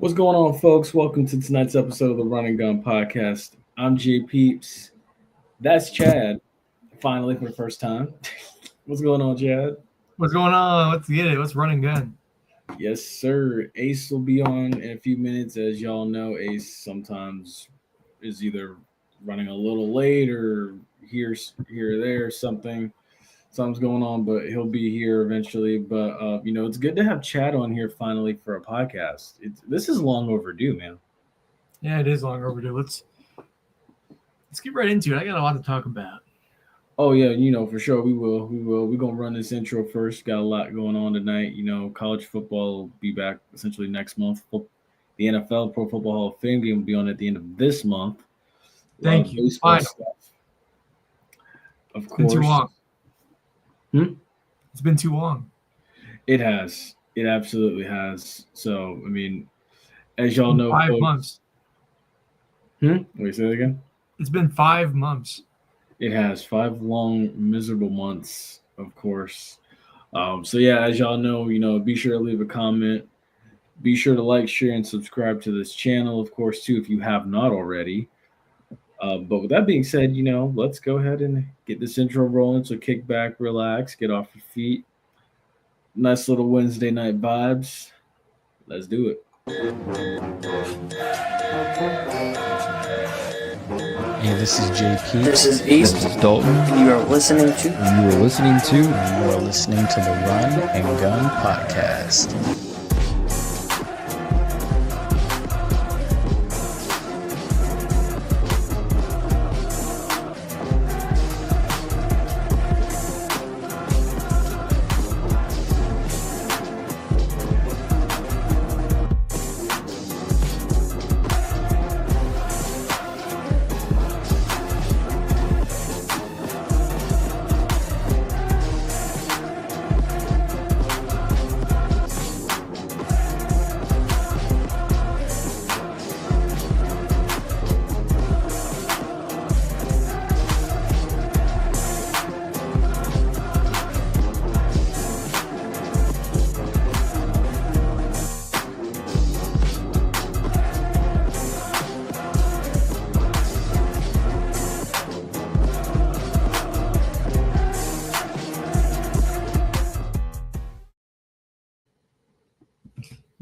What's going on, folks? Welcome to tonight's episode of the Run and Gun Podcast. I'm JPeeps. That's Chad, finally for the first time. What's going on, Chad? What's going on? Let's get it. Let's run and gun. Yes, sir. Ace will be on in a few minutes. As y'all know, Ace sometimes is either running a little late or here or there, something's going on, but he'll be here eventually. But it's good to have Chad on here finally for a podcast. This is long overdue, man. Yeah, it is long overdue. Let's get right into it. I got a lot to talk about. Oh yeah, for sure we will. We will. We're gonna run this intro first. Got a lot going on tonight. College football will be back essentially next month. The NFL Pro Football Hall of Fame game will be on at the end of this month. A lot Thank of you. baseball Final. stuff. Of It's been too course. long. Hmm? It's been too long. It has. It absolutely has. So as y'all It's been know, 5 months. Wait, say that again. It's been 5 months. It has 5 long, miserable months, of course. So yeah, as y'all know, be sure to leave a comment. Be sure to like, share, and subscribe to this channel, of course, too, if you have not already. But with that being said, let's go ahead and get this intro rolling. So kick back, relax, get off your feet. Nice little Wednesday night vibes. Let's do it. Hey, this is JP. This is East. This is Dalton. And you are listening to You are listening to the Run and Gun Podcast.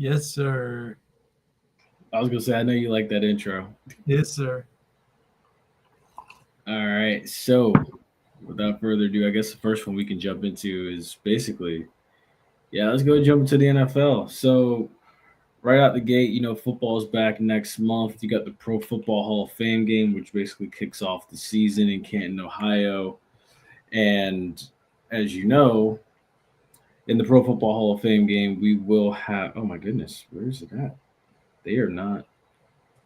Yes, sir. I was gonna say, I know you like that intro. Yes, sir. All right, so without further ado, I guess the first one we can jump into is basically, let's go jump into the NFL. So right out the gate, football's back next month. You got the Pro Football Hall of Fame game, which basically kicks off the season in Canton, Ohio. And as you know, in the Pro Football Hall of Fame game, we will have. Oh my goodness, where is it at? They are not.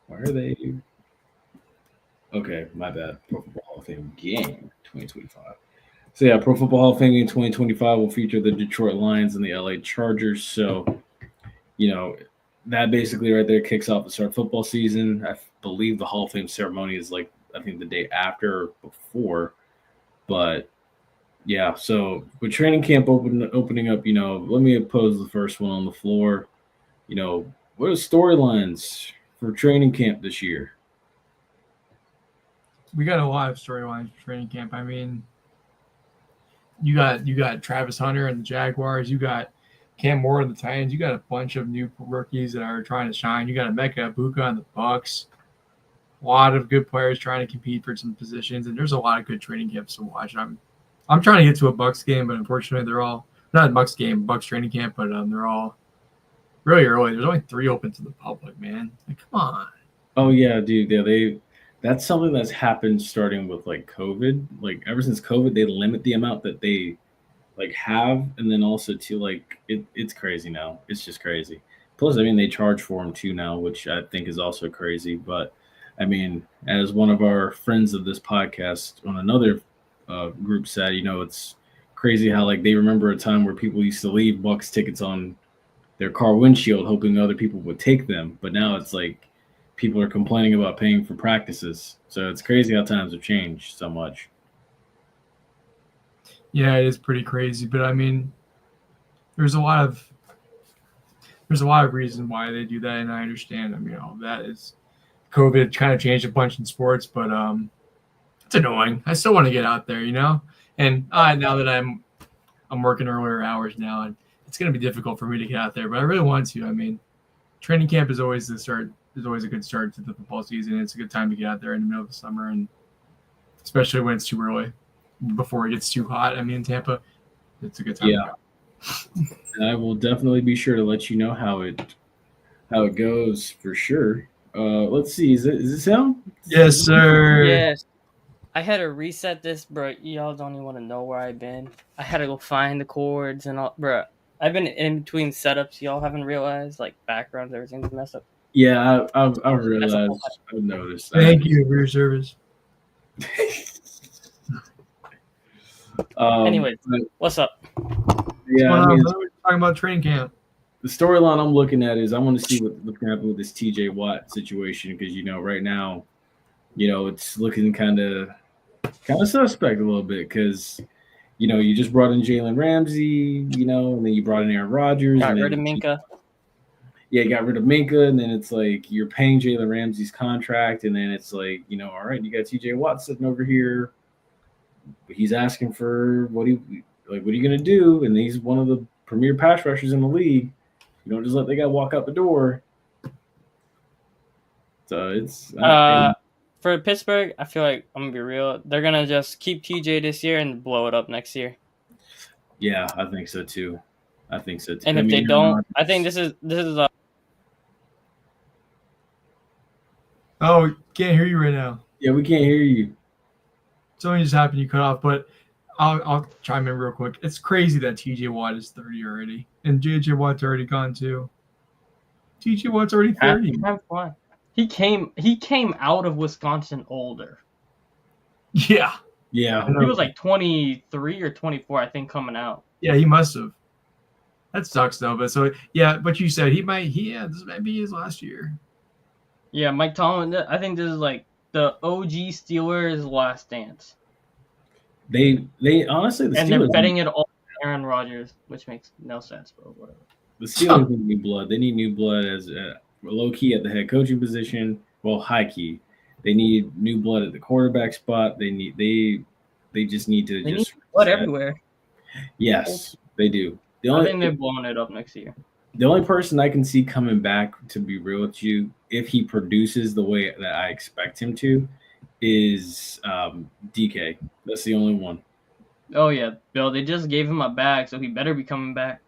Why are they? Okay, my bad. Pro Football Hall of Fame game 2025. So yeah, Pro Football Hall of Fame game 2025 will feature the Detroit Lions and the LA Chargers. So, that basically right there kicks off the start of football season. I believe the Hall of Fame ceremony is I think the day after or before. But yeah, so with training camp opening up, let me pose the first one on the floor. What are storylines for training camp this year? We got a lot of storylines for training camp. You got Travis Hunter and the Jaguars. You got Cam Moore and the Titans. You got a bunch of new rookies that are trying to shine. You got Emeka Egbuka and the Bucks. A lot of good players trying to compete for some positions, and there's a lot of good training camps to watch. I'm trying to get to a Bucks game, but unfortunately they're all not a Bucks game, Bucks training camp, but they're all really early. There's only 3 open to the public, man. Come on. Oh yeah, dude. Yeah, that's something that's happened starting with COVID. Ever since COVID, they limit the amount that they have, and then also to it's crazy now. It's just crazy. Plus, they charge for them too now, which I think is also crazy. But as one of our friends of this podcast on another group said, it's crazy how they remember a time where people used to leave Bucks tickets on their car windshield hoping other people would take them, but now it's people are complaining about paying for practices. So it's crazy how times have changed so much. Yeah, it is pretty crazy, but there's a lot of there's a lot of reasons why they do that, and I understand them. That is COVID kind of changed a bunch in sports, but it's annoying. I still want to get out there, And now that I'm working earlier hours now, and it's going to be difficult for me to get out there, but I really want to. I mean, training camp is always a good start to the football season. It's a good time to get out there in the middle of the summer, and especially when it's too early, before it gets too hot. I mean, in Tampa, it's a good time. Yeah. And I will definitely be sure to let you know how it goes for sure. Let's see. Is it sound? Yes, sir. Yes. I had to reset this, bro. Y'all don't even want to know where I've been. I had to go find the cords and all, bro. I've been in between setups. Y'all haven't realized, like backgrounds, everything's messed up. Yeah, I've realized. I've noticed that. Thank you for your service. Anyways, what's up? Yeah, we're talking about training camp. The storyline I'm looking at is I want to see what's going to happen with this TJ Watt situation because right now, it's looking kind of suspect a little bit because you just brought in Jalen Ramsey, and then you brought in Aaron Rodgers. Got rid of Minka. Yeah, got rid of Minka, and then it's like you're paying Jalen Ramsey's contract, and then it's like, all right, you got TJ Watt sitting over here, but he's asking for what are you gonna do? And he's one of the premier pass rushers in the league. You don't just let the guy walk out the door. So it's for Pittsburgh, I feel like I'm gonna be real. They're gonna just keep TJ this year and blow it up next year. Yeah, I think so too. And if they don't, I think this is Oh, can't hear you right now. Yeah, we can't hear you. Something just happened. You cut off, but I'll chime in real quick. It's crazy that TJ Watt is 30 already, and JJ Watt's already gone too. TJ Watt's already 30. He came out of Wisconsin older. Yeah. Yeah. He was like 23 or 24, I think, coming out. Yeah, he must have. That sucks though. But you said this might be his last year. Yeah, Mike Tomlin. I think this is like the OG Steelers' last dance. They honestly, the and Steelers, they're betting it all on Aaron Rodgers, which makes no sense, but whatever. The Steelers need new blood. They need new blood as low key at the head coaching position. Well, high key. They need new blood at the quarterback spot. They just need to need blood everywhere. Yes, they do. I think they're blowing it up next year. The only person I can see coming back, to be real with you, if he produces the way that I expect him to, is DK. That's the only one. Oh yeah, Bill. They just gave him a bag, so he better be coming back.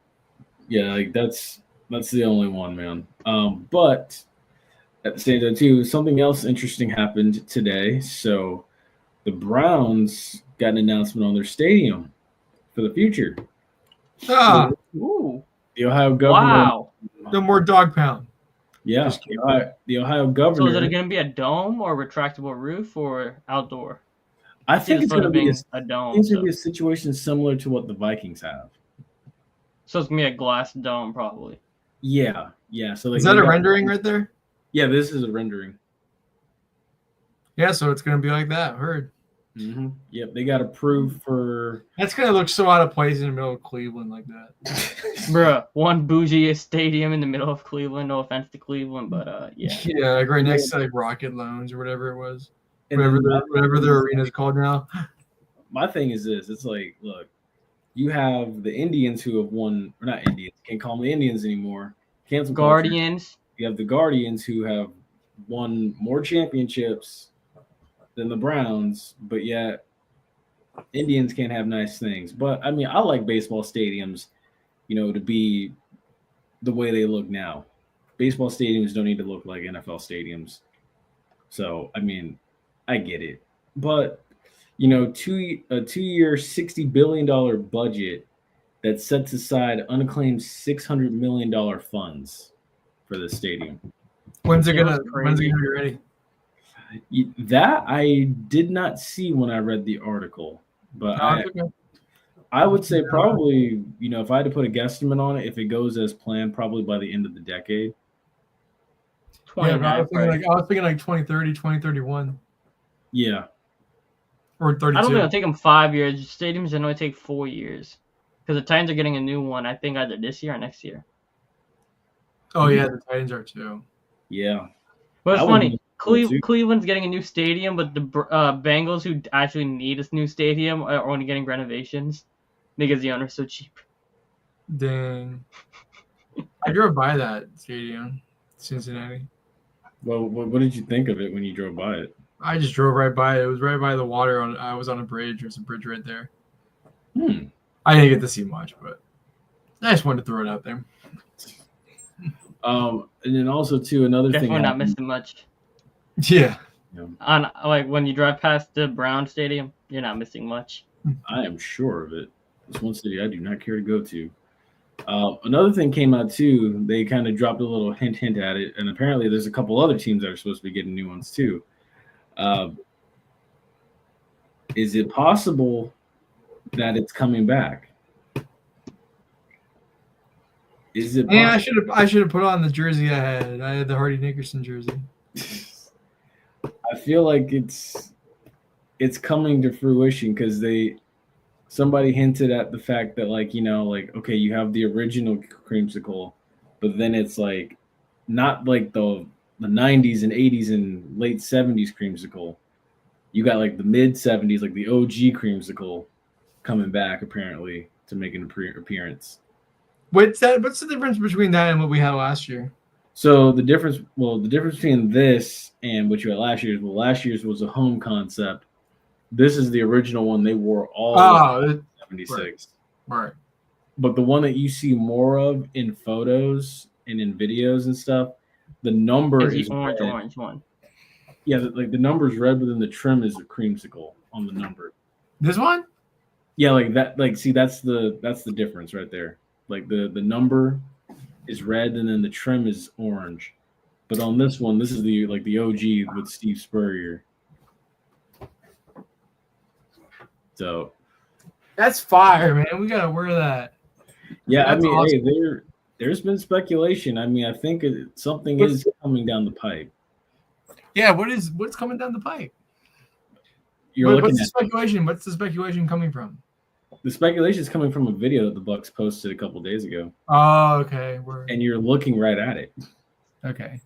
Yeah, that's the only one, man. But at the same time, too, something else interesting happened today. So the Browns got an announcement on their stadium for the future. Ooh. The Ohio governor. Wow. No more dog pound. Yeah, the Ohio governor. So is it going to be a dome or a retractable roof or outdoor? I think it's going to be a dome. I think it's going to be a situation similar to what the Vikings have. So it's going to be a glass dome, probably. Yeah. So is that a rendering right there? Yeah, this is a rendering. Yeah, so it's going to be like that. Heard. Mm-hmm. Yep, they got approved for. That's going to look so out of place in the middle of Cleveland like that. Bruh, one bougie stadium in the middle of Cleveland. No offense to Cleveland, but yeah. Yeah, like right next to like Rocket Loans or whatever it was. Whatever their arena is called now. My thing is this: it's like, look, you have the Indians who have won, or not Indians, can't call them the Indians anymore. Cancel Guardians. Culture. You have the Guardians who have won more championships than the Browns, but yet Indians can't have nice things. But I mean, I like baseball stadiums, to be the way they look now. Baseball stadiums don't need to look like NFL stadiums. So, I mean, I get it. But, a 2-year, $60 billion budget that sets aside unclaimed $600 million funds for the stadium. When's it gonna be ready? That I did not see when I read the article, but I would say probably, if I had to put a guesstimate on it, if it goes as planned, probably by the end of the decade. Yeah, I was thinking like 2030, 2031. Yeah. Or 32. I don't think it'll take them 5 years. Stadiums generally take 4 years. Because the Titans are getting a new one, I think, either this year or next year. Oh yeah, the Titans are too. Yeah. But it's That would funny. be cool, too. Cleveland's getting a new stadium, but the Bengals, who actually need a new stadium, are only getting renovations because the owner's so cheap. Dang. I drove by that stadium, Cincinnati. Well, what did you think of it when you drove by it? I just drove right by it. It was right by the water. I was on a bridge. There's a bridge right there. I didn't get to see much, but I just wanted to throw it out there. And then also too, another Definitely thing not happened. missing much. Yeah. On like when you drive past the Brown Stadium, you're not missing much. I am sure of it. It's one city I do not care to go to. Another thing came out too. They kind of dropped a little hint at it, and apparently there's a couple other teams that are supposed to be getting new ones too. Is it possible that it's coming back? Is it? Yeah, I should have put on the jersey I had. I had the Hardy Nickerson jersey. I feel like it's coming to fruition because somebody hinted at the fact that like okay, you have the original creamsicle, but then it's like not like the 90s and 80s and late 70s creamsicle. You got like the mid 70s, like the OG creamsicle coming back apparently to make an appearance. What's the difference between that and what we had last year? So the difference between this and what you had last year's, last year's was a home concept. This is the original one they wore all 76. Right. But the one that you see more of in photos and in videos and stuff, the number is orange one. Yeah, like the number is red, but then the trim is a creamsicle on the number. This one? Yeah, like that. Like, see, that's the difference right there. Like the number is red, and then the trim is orange. But on this one, this is the OG with Steve Spurrier. So that's fire, man. We gotta wear that. Yeah, that's awesome. Hey, there's been speculation. I mean, I think something is coming down the pipe. Yeah, what's coming down the pipe? What's the speculation? What's the speculation coming from? The speculation is coming from a video that the Bucks posted a couple days ago. Oh, okay. And you're looking right at it. Okay.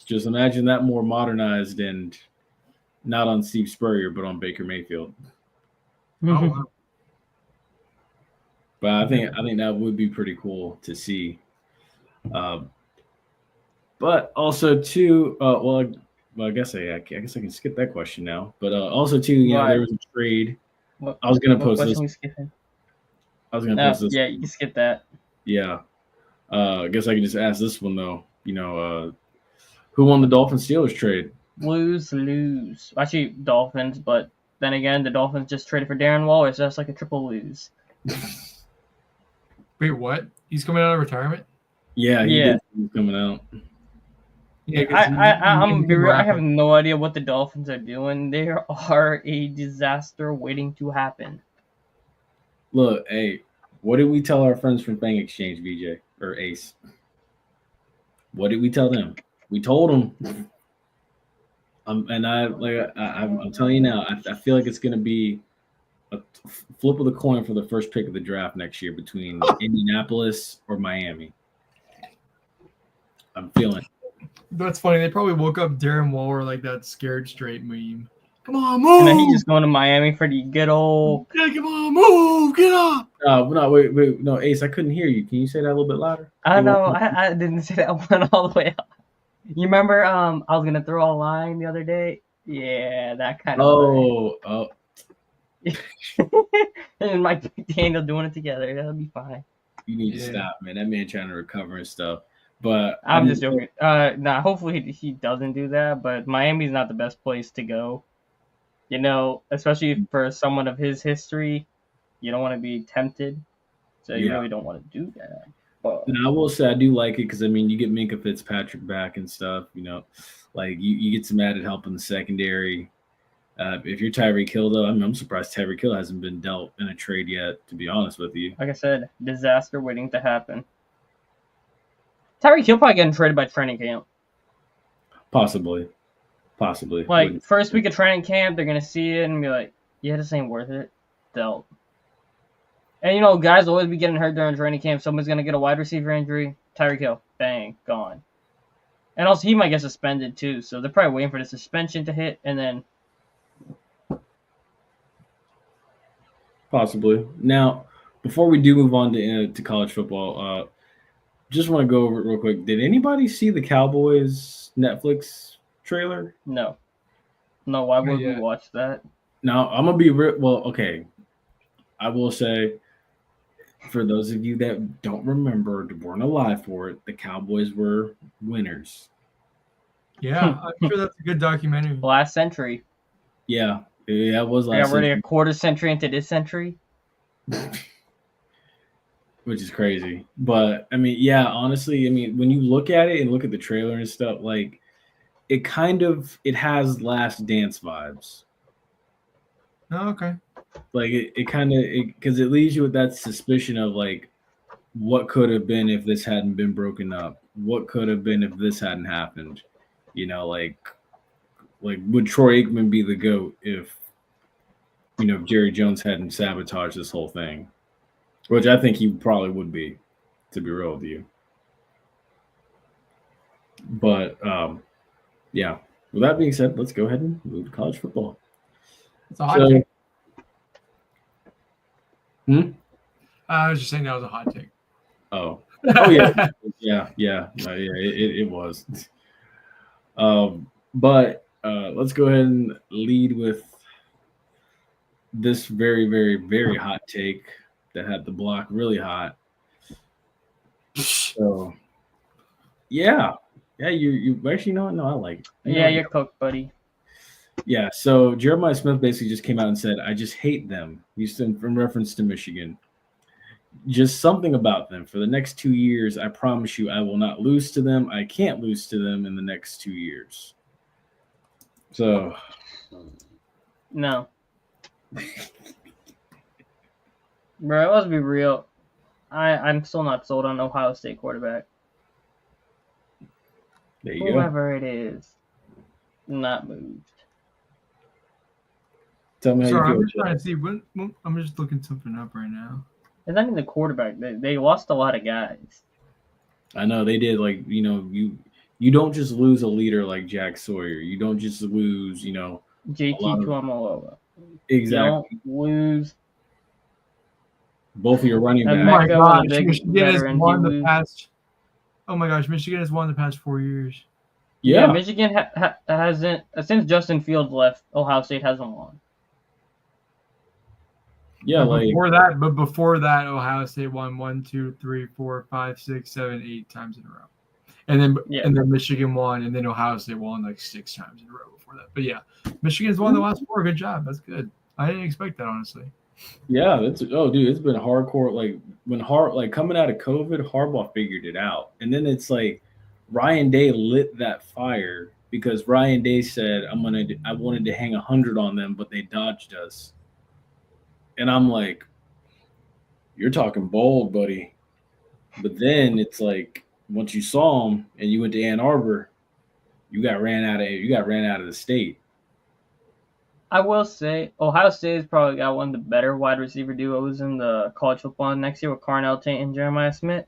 Just imagine that more modernized and not on Steve Spurrier, but on Baker Mayfield. Oh, wow. But I think that would be pretty cool to see. But also too, well, I guess I can skip that question now. But also too, there was a trade. I was gonna post this. I was gonna post this. Yeah, you can skip that. Yeah. I guess I can just ask this one though. Who won the Dolphins-Steelers trade? Lose. Actually, Dolphins, but then again, the Dolphins just traded for Darren Waller, so that's like a triple lose. Wait, what? He's coming out of retirement? Yeah, he's coming out. Yeah, I have no idea what the Dolphins are doing. They are a disaster waiting to happen. Look, hey, what did we tell our friends from Bang Exchange, VJ or Ace? What did we tell them? We told them, and I'm telling you now, I feel like it's going to be a flip of the coin for the first pick of the draft next year between Indianapolis or Miami. I'm feeling. That's funny. They probably woke up Darren Waller like that scared straight meme. Come on, move! And then he's just going to Miami for the good old. Yeah, come on, move! Get up! No, wait, no, Ace, I couldn't hear you. Can you say that a little bit louder? I know, I didn't say that one all the way up. You remember, I was gonna throw a line the other day. Yeah, that kind of. Oh. And Mike McDaniel doing it together. That'll be fine. You need to stop, man. That man trying to recover and stuff. But I'm just joking. Hopefully he doesn't do that. But Miami's not the best place to go. Especially for someone of his history, you don't want to be tempted. So you really don't want to do that. But and I will say I do like it because you get Minkah Fitzpatrick back and stuff. Like you get some added help in the secondary. If you're Tyreek Hill, though, I'm surprised Tyreek Hill hasn't been dealt in a trade yet. To be honest with you, like I said, disaster waiting to happen. Tyreek Hill probably getting traded by training camp. Possibly. Like first week of training camp, they're gonna see it and be like, "Yeah, this ain't worth it." Dealt. And guys always be getting hurt during training camp. Someone's gonna get a wide receiver injury. Tyreek Hill, bang, gone. And also, he might get suspended too, so they're probably waiting for the suspension to hit, and then Possibly. Now, before we do move on to college football, just want to go over it real quick. Did anybody see the Cowboys Netflix trailer? no. Why would we watch that? Now, I'm gonna be real. Well, okay. I will say, for those of you that don't remember, weren't alive for it, the Cowboys were winners. Yeah, I'm sure that's a good documentary. Last century. Yeah, it was Yeah, last we're century, a quarter century into this century. which is crazy. But I mean, yeah, honestly, I mean, when you look at it and look at the trailer and stuff, like it has Last Dance vibes. Oh, okay. Like it kind of because it leaves you with that suspicion of like what could have been if this hadn't been broken up, what could have been if this hadn't happened, like would Troy Aikman be the GOAT if if Jerry Jones hadn't sabotaged this whole thing, which I think he probably would be, to be real with you. But yeah, with that being said, let's go ahead and move to college football. It's a hot take. I was just saying that was a hot take. Oh yeah, it was. But let's go ahead and lead with this very, very, very hot take that had the block really hot. So yeah, you actually know what? No, I like it. You're cooked, buddy. Yeah, so Jeremiah Smith basically just came out and said, I just hate them. He's in reference to Michigan. Just something about them. For the next 2 years, I promise you I will not lose to them. I can't lose to them in the next 2 years. So. No. Bro, let's be real. I'm still not sold on Ohio State quarterback. There you Whoever it is, not moved. Tell me how Sorry, you feel. I'm just trying to see. I'm just looking something up right now. It's not even the quarterback. They lost a lot of guys. I know they did. Like you don't just lose a leader like Jack Sawyer. You don't just lose. JT Tuamaloa. Exactly. You don't lose. Both of your running backs. Oh my gosh, Michigan has won the past. Oh my gosh, Michigan has won the past 4 years. Yeah, Michigan hasn't since Justin Fields left. Ohio State hasn't won. Yeah, but before that, Ohio State won 1, 2, 3, 4, 5, 6, 7, 8 times in a row, and then Michigan won, and then Ohio State won like 6 times in a row before that. But yeah, Michigan's won the last 4. Good job. That's good. I didn't expect that, honestly. Yeah, dude, it's been hardcore. Like coming out of COVID, Harbaugh figured it out, and then it's like Ryan Day lit that fire because Ryan Day said, I wanted to hang 100 on them, but they dodged us. And I'm like, you're talking bold, buddy. But then it's like once you saw them and you went to Ann Arbor, you got ran out of the state. I will say Ohio State has probably got one of the better wide receiver duos in the college football next year with Carnell Tate and Jeremiah Smith.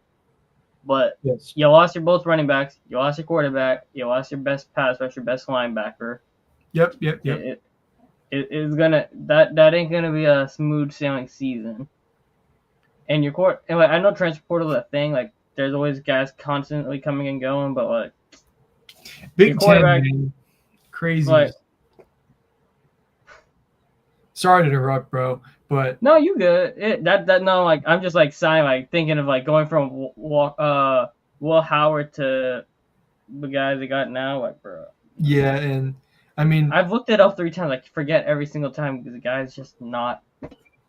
But you lost your both running backs, you lost your quarterback, you lost your best pass rusher, your best linebacker. Yep. It is gonna that ain't gonna be a smooth sailing season. And your court, and I know transfer portal is a thing. Like there's always guys constantly coming and going, but like Big Ten, crazy. Sorry to interrupt, bro, but no, you good. I'm just like sighing, thinking of going from Will Howard to the guys they got now, bro. Yeah, and I mean, I've looked it up 3 times. I forget every single time because the guy's just not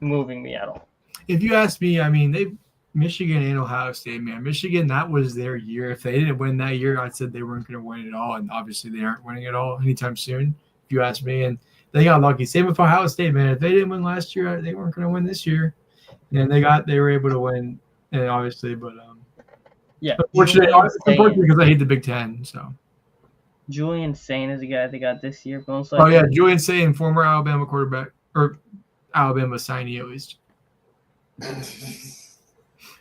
moving me at all. If you ask me, I mean, Michigan and Ohio State, man. Michigan, that was their year. If they didn't win that year, I said they weren't going to win it all, and obviously they aren't winning it all anytime soon, if you ask me. And they got lucky. Same with Ohio State, man. If they didn't win last year, they weren't going to win this year. And they were able to win, and obviously, but unfortunately, because I hate the Big Ten, so. Julian Sain is the guy they got this year. Oh yeah, Julian Sain, former Alabama quarterback or Alabama signee at least.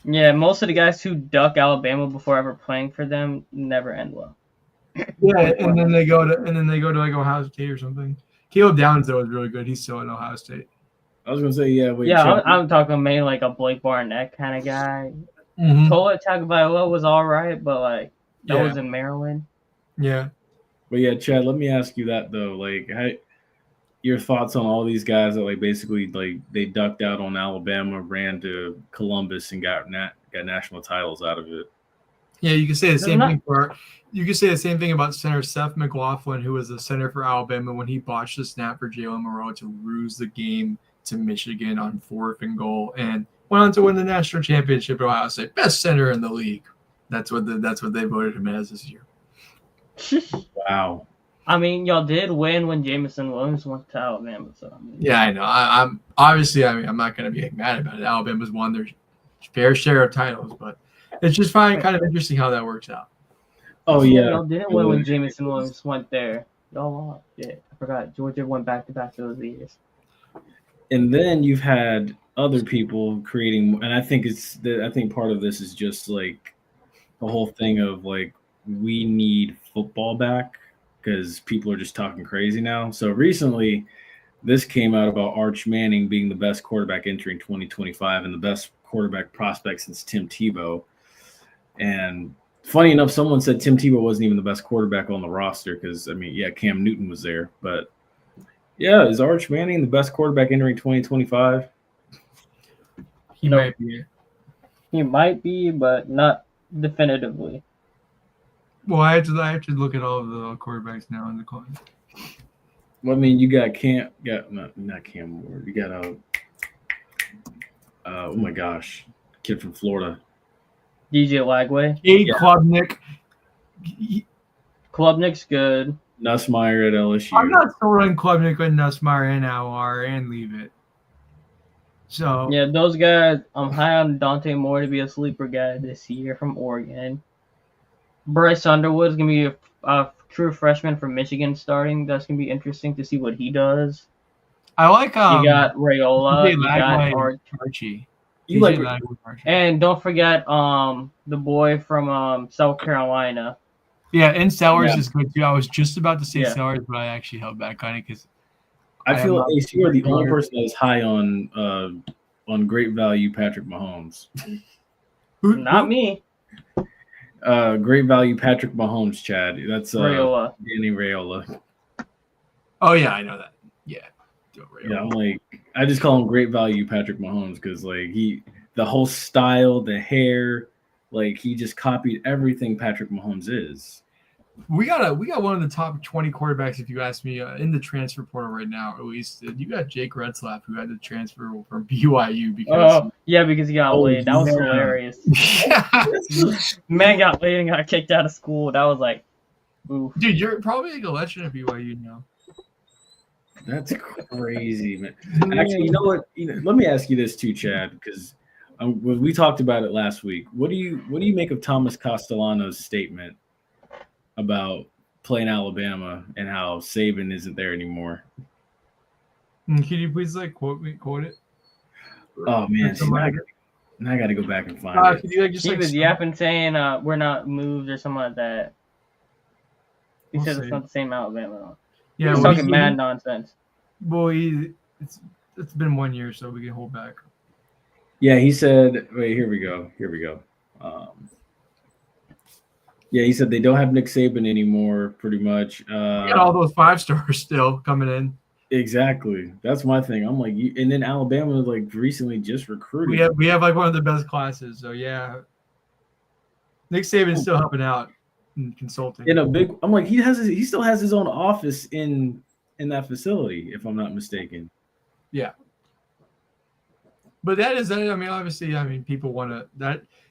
Yeah, most of the guys who duck Alabama before ever playing for them never end well. Yeah, and then they go to like Ohio State or something. Caleb Downs though is really good. He's still at Ohio State. I was gonna say, yeah. Wait, Yeah, Chad, I'm talking mainly like a Blake Barnett kind of guy. Mm-hmm. Tola Tagovailoa was all right, but like that Yeah. was in Maryland. Yeah. but yeah, Chad. Let me ask you that though. Like, your thoughts on all these guys that like basically like they ducked out on Alabama, ran to Columbus, and got national titles out of it. Yeah, you can say the They're same not- thing for. You can say the same thing about center Seth McLaughlin, who was the center for Alabama when he botched the snap for Jalen Moreau to lose the game to Michigan on 4th and goal, and went on to win the national championship at Ohio State, best center in the league. That's what they voted him as this year. Wow. I mean, y'all did win when Jamison Williams went to Alabama, so I mean, Yeah, I know. I'm obviously. I mean, I'm not going to be mad about it. Alabama's won their fair share of titles, but it's just kind of interesting how that works out. Oh yeah. y'all didn't win when Jamison Williams went there. Y'all lost. Yeah, I forgot. Georgia went back to back those years. And then you've had other people creating, and I think part of this is just like the whole thing of like we need football back because people are just talking crazy now. So recently, this came out about Arch Manning being the best quarterback entering 2025 and the best quarterback prospect since Tim Tebow. And funny enough, someone said Tim Tebow wasn't even the best quarterback on the roster because, I mean, yeah, Cam Newton was there. But, yeah, is Arch Manning the best quarterback entering 2025? He might be. He might be, but not definitively. Well, I have to look at all of the quarterbacks now in the class. Well, I mean, you got not Cam Ward. You got oh my gosh, kid from Florida, DJ Lagway. Cade Yeah. Klubnik. Klubnik's good. Nussmeier at LSU. I'm not throwing Klubnik and Nussmeier and Alvar and leave it. So Yeah, those guys. I'm high on Dante Moore to be a sleeper guy this year from Oregon. Bryce Underwood's gonna be a true freshman from Michigan starting. That's gonna be interesting to see what he does. I like You got Rayola. DJ You got Lagway Arch. and Archie. You DJ like Lagway and Archie. And don't forget the boy from South Carolina. Yeah, and Sellers Yeah. is good too. I was just about to say Yeah. Sellers, but I actually held back on it because I feel like Ace, you are the only familiar. person that is high on great value Patrick Mahomes. Not me. Great value Patrick Mahomes, Chad. That's Rayola. Danny Rayola. Oh yeah, I know that. Yeah. Yeah, I'm like, I just call him great value Patrick Mahomes because like the whole style, the hair, like he just copied everything Patrick Mahomes is. We got one of the top 20 quarterbacks, if you ask me, in the transfer portal right now. At least you got Jake Retzlaff, who had to transfer from BYU because Oh, yeah, because he got laid. That was yeah. hilarious. Man got laid and got kicked out of school. That was like, oof. Dude, you're probably like a legend at BYU now. That's crazy, man. Actually, you know what? Let me ask you this too, Chad, because we talked about it last week. What do you make of Thomas Castellano's statement about playing Alabama and how Saban isn't there anymore? Can you please quote it? Oh man, now I got to go back and find it. Could you He was yapping saying we're not moved or something like that. He We'll says see. it's not the same Alabama. Yeah, He's well, talking mad nonsense. Well, it's been 1 year, so we can hold back. Yeah, he said. Wait, here we go. Yeah, he said they don't have Nick Saban anymore. Pretty much. We got all those 5-stars still coming in. Exactly. That's my thing. I'm like, and then Alabama like recently just recruited. We have like one of the best classes. So yeah, Nick Saban's still helping out and consulting. I'm like, he still has his own office in that facility, if I'm not mistaken. Yeah. But that is, I mean, obviously, people want to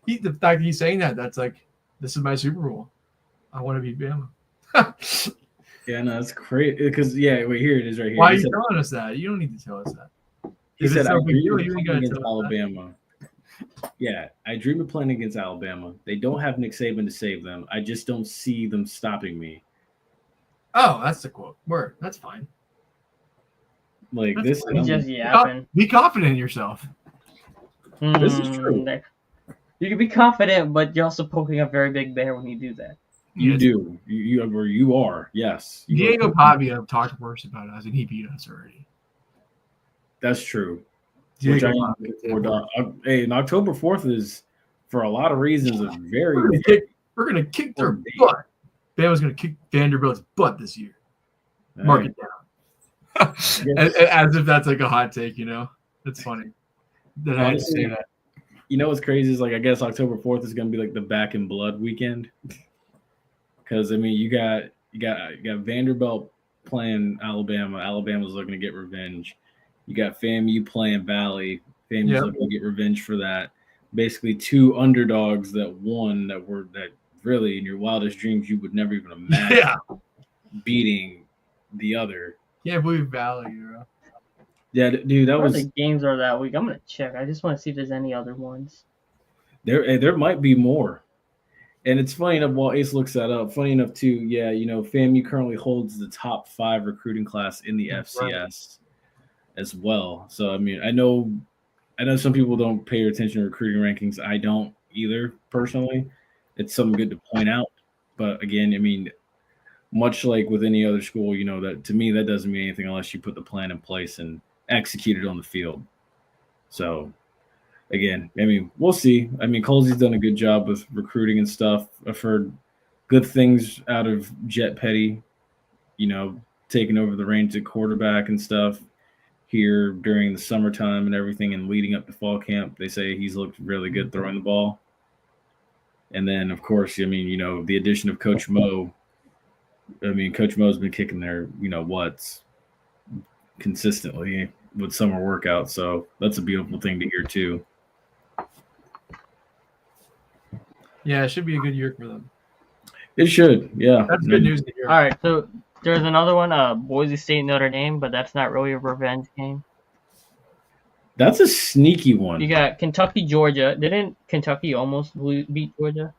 the fact that he's saying that's like, this is my Super Bowl. I want to beat Bama. Yeah, no, that's crazy. Because wait, here it is right here. Why are you telling us that? You don't need to tell us that. He said, I I dream you of ain't playing gotta against tell us that. Alabama. Yeah, I dream of playing against Alabama. They don't have Nick Saban to save them. I just don't see them stopping me. Oh, that's the quote. Word. That's fine. Like That's this. fine. He's just yapping. Be confident in yourself. This is true. You can be confident, but you're also poking a very big bear when you do that. You do. You are. Yes. You Diego are. Pavia talked worse about us, and he beat us already. That's true. Diego Which Pavia. hey, and October 4th is, for a lot of reasons, a very We're gonna kick their butt. Bama's gonna kick Vanderbilt's butt this year. Mark it down. As if that's like a hot take, you know? That's funny. That I had to say that. You know what's crazy is, like, I guess October 4th is gonna be like the back in blood weekend. Because I mean, you got Vanderbilt playing Alabama. Alabama's looking to get revenge. You got FAMU playing Valley. FAMU's looking to get revenge for that. Basically, two underdogs that won that really in your wildest dreams you would never even imagine beating the other. Can't believe Valley, bro. Yeah, dude, that was. The games are that week. I'm gonna check. I just want to see if there's any other ones. There might be more. And it's funny enough, while Ace looks that up, funny enough too, yeah, you know, FAMU currently holds the top 5 recruiting class in the FCS as well. So I mean, I know some people don't pay attention to recruiting rankings. I don't either personally. It's something good to point out. But again, I mean, much like with any other school, you know, that to me that doesn't mean anything unless you put the plan in place and execute it on the field. So again, I mean, we'll see. I mean, Colsey's done a good job with recruiting and stuff. I've heard good things out of Jet Petty, you know, taking over the reins at quarterback and stuff here during the summertime and everything and leading up to fall camp. They say he's looked really good throwing the ball. And then, of course, I mean, you know, the addition of Coach Mo. I mean, Coach Mo's been kicking their, you know, what's consistently with summer workouts. So that's a beautiful thing to hear, too. Yeah, it should be a good year for them. It should, yeah. That's good news to hear. All right, so there's another one, Boise State Notre Dame, but that's not really a revenge game. That's a sneaky one. You got Kentucky, Georgia. Didn't Kentucky almost beat Georgia?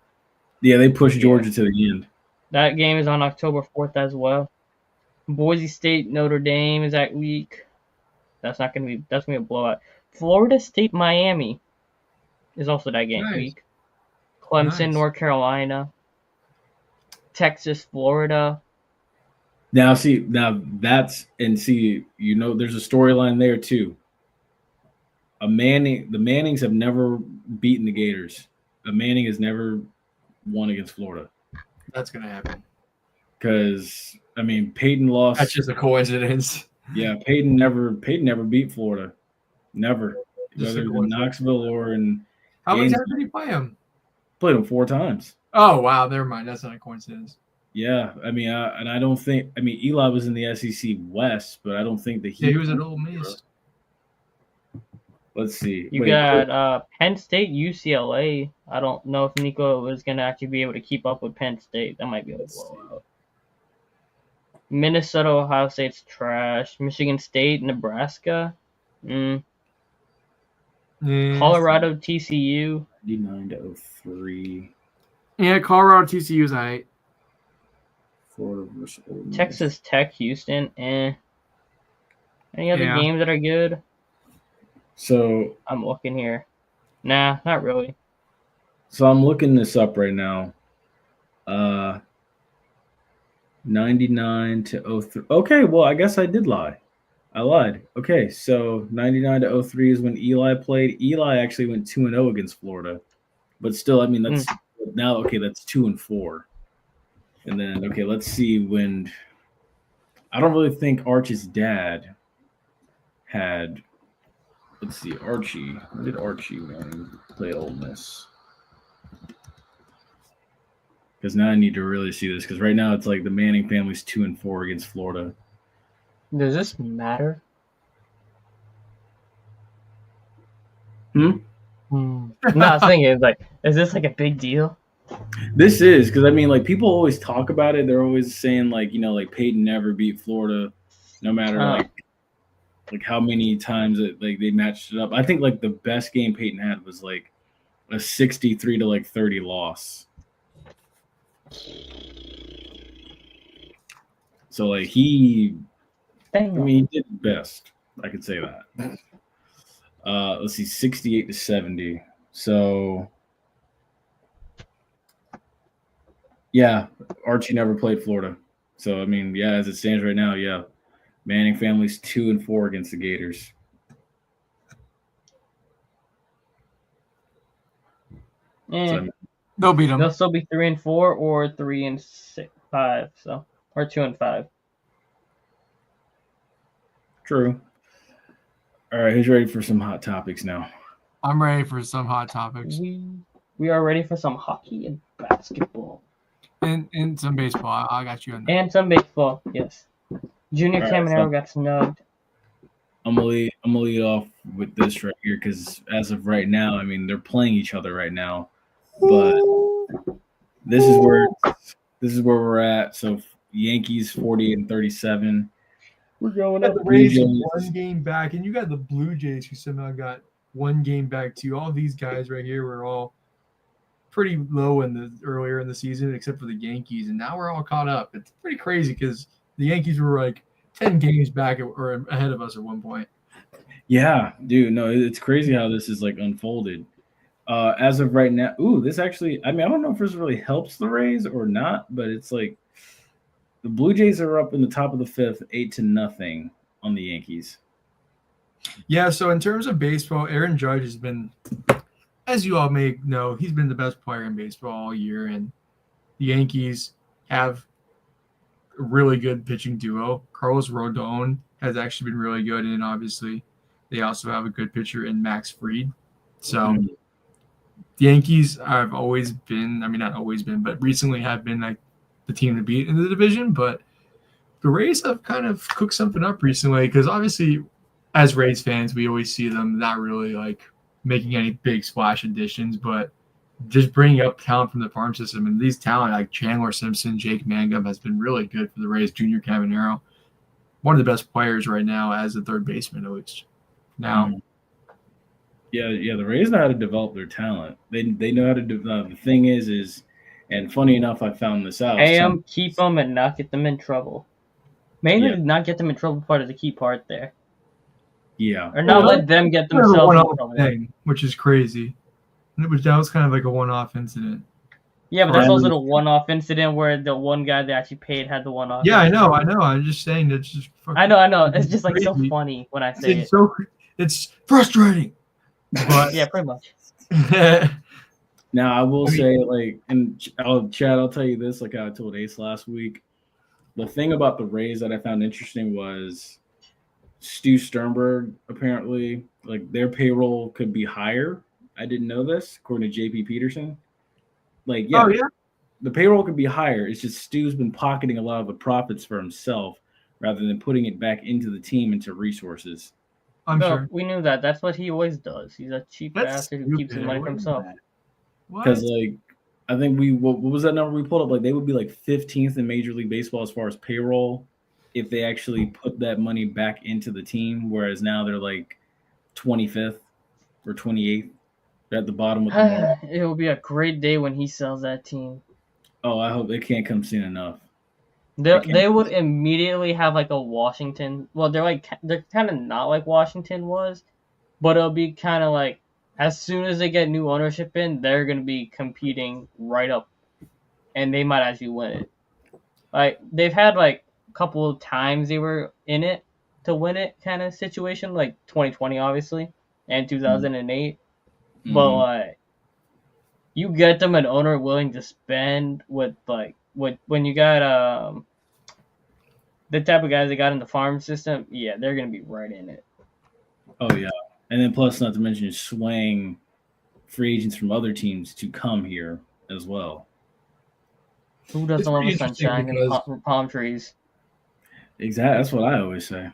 Yeah, they pushed Georgia to the end. That game is on October 4th as well. Boise State, Notre Dame is that week. That's gonna be a blowout. Florida State, Miami is also that game week. Clemson, North Carolina. Texas, Florida. Now, you know, there's a storyline there too. The Mannings have never beaten the Gators. A Manning has never won against Florida. That's gonna happen. Because I mean, Peyton lost. That's just a coincidence. Yeah, Peyton never beat Florida. Never. Whether in Knoxville or in. How many times did he play him? Played him 4 times. Oh wow, never mind. That's not a coincidence. Yeah, I mean, and I don't think. I mean, Eli was in the SEC West, but I don't think that he was at Ole Miss. Let's see. You got Penn State, UCLA. I don't know if Nico is going to actually be able to keep up with Penn State. That might be a blowout. Minnesota, Ohio State's trash. Michigan State, Nebraska. Colorado, TCU. 99-03. Yeah, Colorado, TCU's all right. Florida versus Ole Miss. Texas Tech, Houston. Any other games that are good? So I'm looking here. Nah, not really. So I'm looking this up right now. 99-03. Okay, well, I guess I did lie. I lied. Okay, so 99-03 is when Eli played. Eli actually went 2-0 against Florida, but still, I mean, that's now okay. That's 2-4, and then okay, let's see when. I don't really think Archie's dad had. Let's see, Archie. When did Archie play Ole Miss? Because now I need to really see this. Because right now it's like the Manning family's 2-4 against Florida. Does this matter? No, I was thinking, like, is this like a big deal? This is because I mean, like, people always talk about it. They're always saying, like, you know, like Peyton never beat Florida, no matter like how many times like they matched it up. I think like the best game Peyton had was like a 63-30 loss. So like he did his best. I could say that. Let's see, 68-70. So Yeah, Archie never played Florida. So I mean, yeah, as it stands right now, yeah. Manning family's 2-4 against the Gators. So I Yeah, mean, They'll beat they'll them. still be 3-4 or 3-5. So or 2-5. true. All right, who's ready for some hot topics now? I'm ready for some hot topics We are ready for some hockey and basketball and some baseball. I got you on that. and some baseball. Yes, Junior All right, Caminero so got snubbed. I'm gonna lead off with this right here because as of right now, I mean they're playing each other right now, but this is where we're at. So Yankees 48-37. We're going You got up. the Blue Rays Jays, one game back, and you got the Blue Jays who somehow got one game back too. All these guys right here were all pretty low in the earlier in the season, except for the Yankees, and now we're all caught up. It's pretty crazy because the Yankees were like 10 games back or ahead of us at one point. yeah, dude, no, it's crazy how this is like unfolded. As of right now, this actually, I mean, I don't know if this really helps the Rays or not, but it's like the Blue Jays are up in the top of the fifth, 8-0 on the Yankees. Yeah, so in terms of baseball, Aaron Judge has been, as you all may know, he's been the best player in baseball all year, and the Yankees have a really good pitching duo. Carlos Rodon has actually been really good, and obviously they also have a good pitcher in Max Fried. So the Yankees have always been, I mean, not always been, but recently have been like the team to beat in the division. But the Rays have kind of cooked something up recently because obviously, as Rays fans, we always see them not really like making any big splash additions, but just bringing up talent from the farm system. And these talent like Chandler Simpson, Jake Mangum has been really good for the Rays. Junior Caminero, one of the best players right now as a third baseman, at least. Now, Yeah, the Rays know how to develop their talent. They know how to develop. The thing is, and funny enough, I found this out. Pay them, keep them, and not get them in trouble. Mainly Yeah. not get them in trouble part of the key part there. Yeah, Or not let them get themselves in trouble. thing, which is crazy. That was kind of like a one-off incident. Yeah, but that's also the one-off incident where the one guy they actually paid had the one-off. Yeah, incident. I know. I'm just saying that's just. I know. It's just like so funny when I say it. It's frustrating. But yeah, pretty much. Now I will say, like, and Chad, I'll tell you this, like I told Ace last week. The thing about the Rays that I found interesting was Stu Sternberg. Apparently, like their payroll could be higher. I didn't know this, according to JP Peterson. Like, yeah, the payroll could be higher. It's just Stu's been pocketing a lot of the profits for himself rather than putting it back into the team, into resources. I'm sure. We knew that. That's what he always does. He's a cheap bastard who keeps his money for himself. Because, like, I think what was that number we pulled up? Like, they would be like 15th in Major League Baseball as far as payroll if they actually put that money back into the team, whereas now they're like 25th or 28th. They're at the bottom with the mark. It will be a great day when he sells that team. Oh, I hope they can't come soon enough. They would immediately have like a Washington. Well, they're kind of not like Washington was, but it'll be kind of like as soon as they get new ownership in, they're gonna be competing right up, and they might actually win it. Like they've had like a couple of times they were in it to win it kind of situation, like 2020 obviously, and 2008. Mm-hmm. But like, you get them an owner willing to spend with like when you got the type of guys they got in the farm system, yeah, they're gonna be right in it. Oh yeah, and then plus not to mention swaying free agents from other teams to come here as well. Who doesn't love the sunshine and palm trees? Exactly, that's what I always say.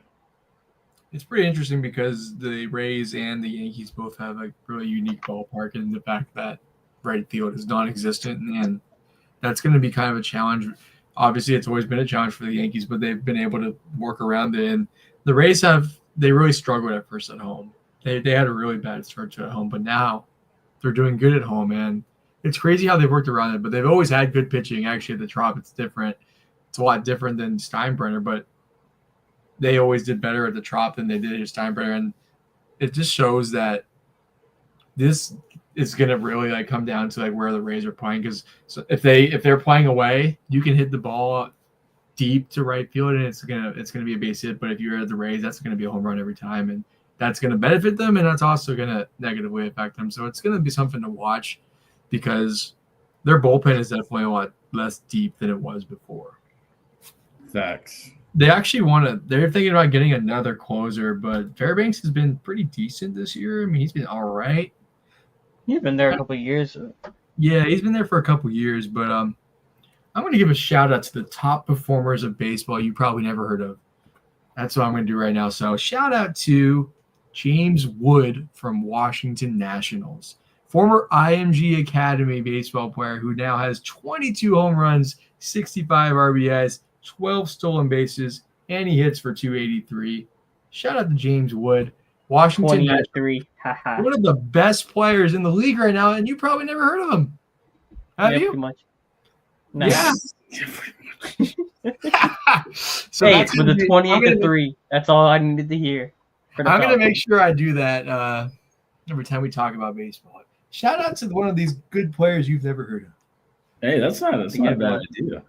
It's pretty interesting because the Rays and the Yankees both have a really unique ballpark, and the fact that right field is non-existent, and that's going to be kind of a challenge. Obviously, it's always been a challenge for the Yankees, but they've been able to work around it. And the Rays they really struggled at first at home. They had a really bad start to at home, but now they're doing good at home, and it's crazy how they've worked around it. But they've always had good pitching. Actually, at the Trop, it's different. It's a lot different than Steinbrenner, but they always did better at the Trop than they did at Steinbrenner, and it just shows that this it's gonna really like come down to like where the Rays are playing. Because if they're playing away, you can hit the ball deep to right field and it's gonna be a base hit. But if you're at the Rays, that's gonna be a home run every time, and that's gonna benefit them, and that's also gonna negatively affect them. So it's gonna be something to watch because their bullpen is definitely a lot less deep than it was before. Facts. They actually they're thinking about getting another closer, but Fairbanks has been pretty decent this year. I mean, he's been all right. He's been there a couple of years. Yeah, he's been there for a couple years, but I'm going to give a shout out to the top performers of baseball you probably never heard of. That's what I'm going to do right now. So shout out to James Wood from Washington Nationals, former IMG Academy baseball player who now has 22 home runs, 65 RBIs, 12 stolen bases, and he hits for 283. Shout out to James Wood. Washington Nationals, one of the best players in the league right now, and you probably never heard of him. Have you? Pretty much. Nice. Yeah. So hey, with the 28-3, that's all I needed to hear. I'm going to make sure I do that every time we talk about baseball. Shout out to one of these good players you've never heard of. Hey, that's not a bad idea.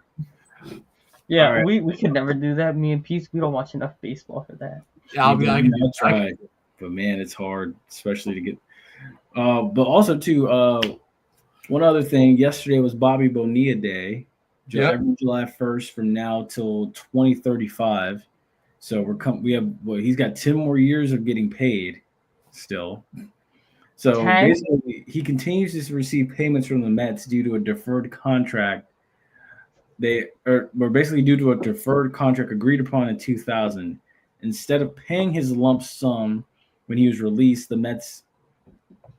Yeah, right. we could never do that. Me and Peace, we don't watch enough baseball for that. Yeah, I'll try. But man, it's hard, especially to get. But also too, one other thing. Yesterday was Bobby Bonilla Day. Every July 1st from now till 2035. So he's got 10 more years of getting paid still. So basically, he continues to receive payments from the Mets due to a deferred contract. Were basically due to a deferred contract agreed upon in 2000. Instead of paying his lump sum when he was released, the Mets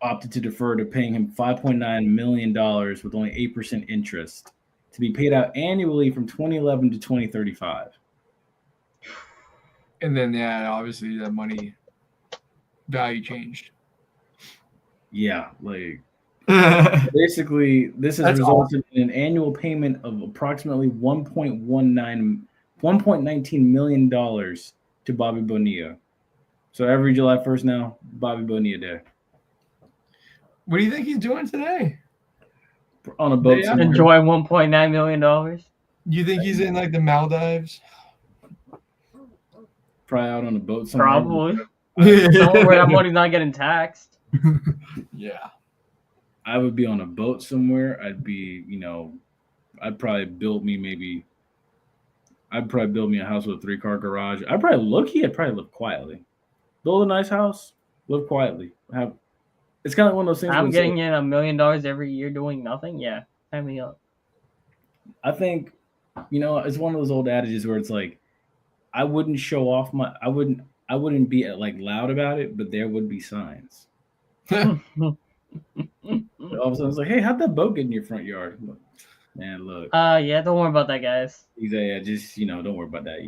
opted to defer to paying him $5.9 million with only 8% interest to be paid out annually from 2011 to 2035. And then, obviously that money value changed. Yeah, like basically this has resulted in an annual payment of approximately $1.19 million to Bobby Bonilla. So every July 1st now, Bobby Bonilla Day. What do you think he's doing today? On a boat. Enjoying $1.9 million. You think he's in like the Maldives? Probably out on a boat somewhere. Probably. Somewhere where that money's not getting taxed. Yeah. I would be on a boat somewhere. I'd be, I'd probably build me a house with a 3-car garage. I'd probably live quietly. Build a nice house, live quietly. It's kind of one of those things. I'm getting in $1 million every year doing nothing. Yeah, sign me up. I think, it's one of those old adages where it's like, I wouldn't show off I wouldn't be like loud about it, but there would be signs. All of a sudden, it's like, hey, how'd that boat get in your front yard? Man, look. Yeah, don't worry about that, guys. Yeah, just don't worry about that.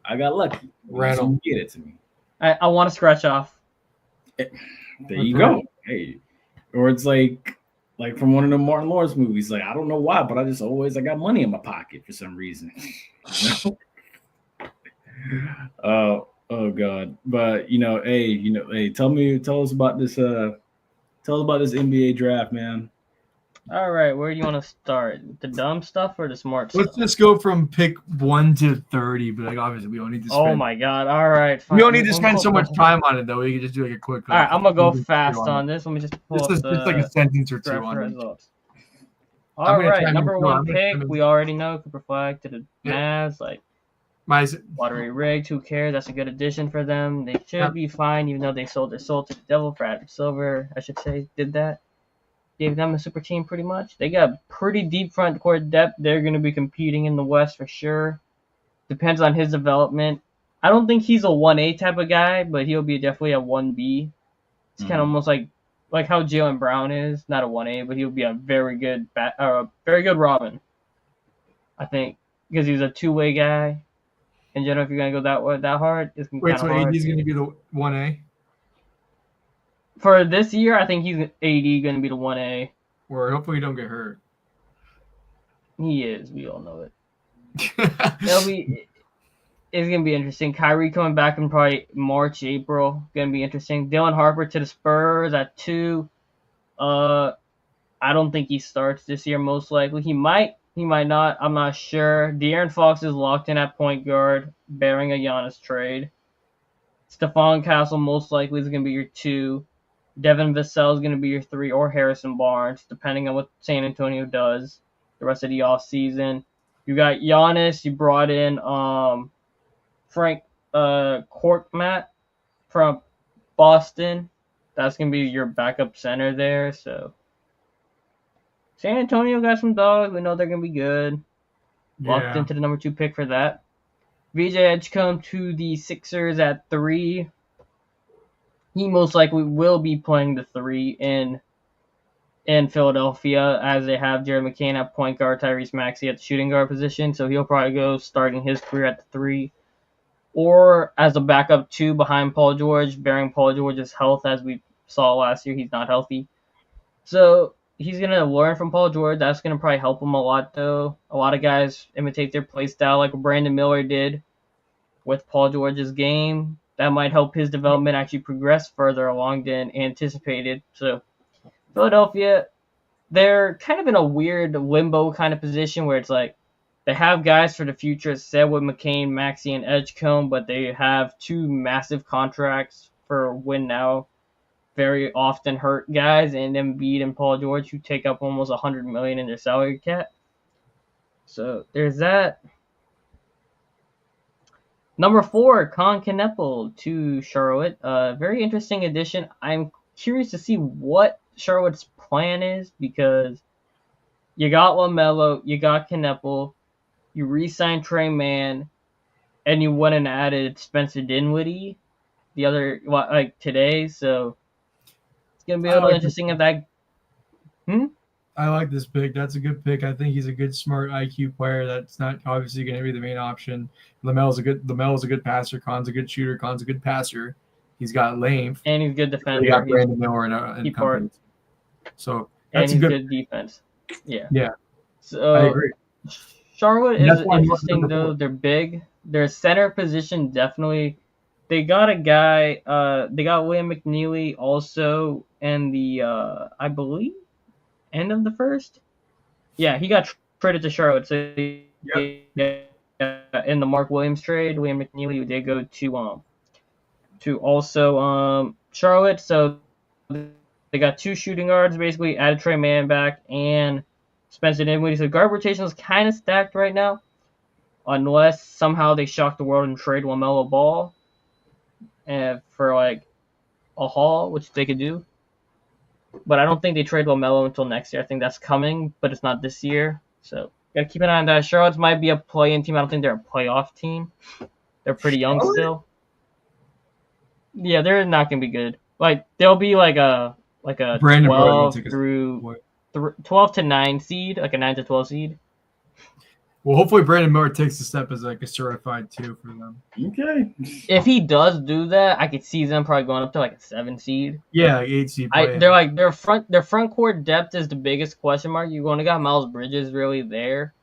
I got lucky. Randall, get it to me. I want to scratch off. There you go. Hey, or it's like from one of the Martin Lawrence movies. Like, I don't know why, but I got money in my pocket for some reason. Oh God. But hey, tell us about this NBA draft, man. All right, where do you want to start? The dumb stuff or the smart stuff? Let's just go from pick 1 to 30, but like obviously we don't need to spend. Oh my God. All right. Fine. We don't need to spend so much time on it though. We can just do like a quick. All right, I'm gonna go fast on this. Let me just pull up just like a sentence or two on results. All right, number 1 pick, we already know Cooper Flag to the Mavs. Like, Watery Riggs, who cares? That's a good addition for them. They should be fine, even though they sold their soul to the devil for Adam Silver. I should say, did that. Gave them a super team pretty much. They got pretty deep front court depth. They're going to be competing in the West for sure. Depends on his development. I don't think he's a 1A type of guy, but he'll be definitely a 1B. It's kind of almost like how Jaylen Brown is. Not a 1A, but he'll be a very good Robin. I think because he's a 2-way guy. In general, if you're going to go that hard, it's going to be kind of hard. AD's going to be the 1A? For this year, I think he's AD going to be the 1A. Or hopefully he don't get hurt. He is. We all know it. It's going to be interesting. Kyrie coming back in probably March, April. Going to be interesting. Dylan Harper to the Spurs at 2. I don't think he starts this year. Most likely, he might not. I'm not sure. De'Aaron Fox is locked in at point guard, bearing a Giannis trade. Stephon Castle most likely is going to be your 2. Devin Vassell is going to be your 3, or Harrison Barnes, depending on what San Antonio does the rest of the offseason. You got Giannis. You brought in Frank Korkmaz from Boston. That's going to be your backup center there. So San Antonio got some dogs. We know they're going to be good. Locked into the number 2 pick for that. VJ Edgecombe to the Sixers at 3. He most likely will be playing the 3 in Philadelphia, as they have Jared McCain at point guard, Tyrese Maxey at the shooting guard position. So he'll probably go starting his career at the 3. Or as a backup 2 behind Paul George, bearing Paul George's health. As we saw last year, he's not healthy. So he's going to learn from Paul George. That's going to probably help him a lot, though. A lot of guys imitate their play style like Brandon Miller did with Paul George's game. That might help his development actually progress further along than anticipated. So Philadelphia, they're kind of in a weird limbo kind of position where it's like they have guys for the future, said with McCain, Maxey, and Edgecombe, but they have 2 massive contracts for win now. Very often hurt guys, and Embiid and Paul George, who take up almost $100 million in their salary cap. So there's that. Number 4, Con Kneppel to Charlotte. Very interesting addition. I'm curious to see what Charlotte's plan is, because you got LaMelo, you got Kneppel, you re-signed Trey Mann, and you went and added Spencer Dinwiddie today. So it's gonna be a little interesting if that. I like this pick. That's a good pick. I think he's a good, smart IQ player. That's not obviously going to be the main option. Lamelo's a good passer. Con's a good shooter. Con's a good passer. He's got length, and he's a good defender. He got Brandon Miller and company. So that's and a good defense. Yeah. So I agree. Charlotte is interesting though. They're big. Their center position definitely. They got a guy. They got William McNeely also in the I believe end of the first. Yeah, he got traded to Charlotte. So in the Mark Williams trade, William McNeely did go to also Charlotte. So they got 2 shooting guards, basically added Trey Mann back and Spencer Dinwiddie. So guard rotation is kind of stacked right now, unless somehow they shock the world and trade LaMelo Ball for like a haul, which they could do. But I don't think they trade LaMelo until next year. I think that's coming, but it's not this year. So gotta keep an eye on that. Charlotte's might be a play-in team. I don't think they're a playoff team. They're pretty young still. Yeah, they're not gonna be good. Like they'll be like a 12 through 12 to 9 seed, like a 9 to 12 seed. Well, hopefully Brandon Miller takes a step as like a certified 2 for them. Okay. If he does do that, I could see them probably going up to like a 7 seed. Yeah, like 8 seed. Their front court depth is the biggest question mark. You only got Miles Bridges really there.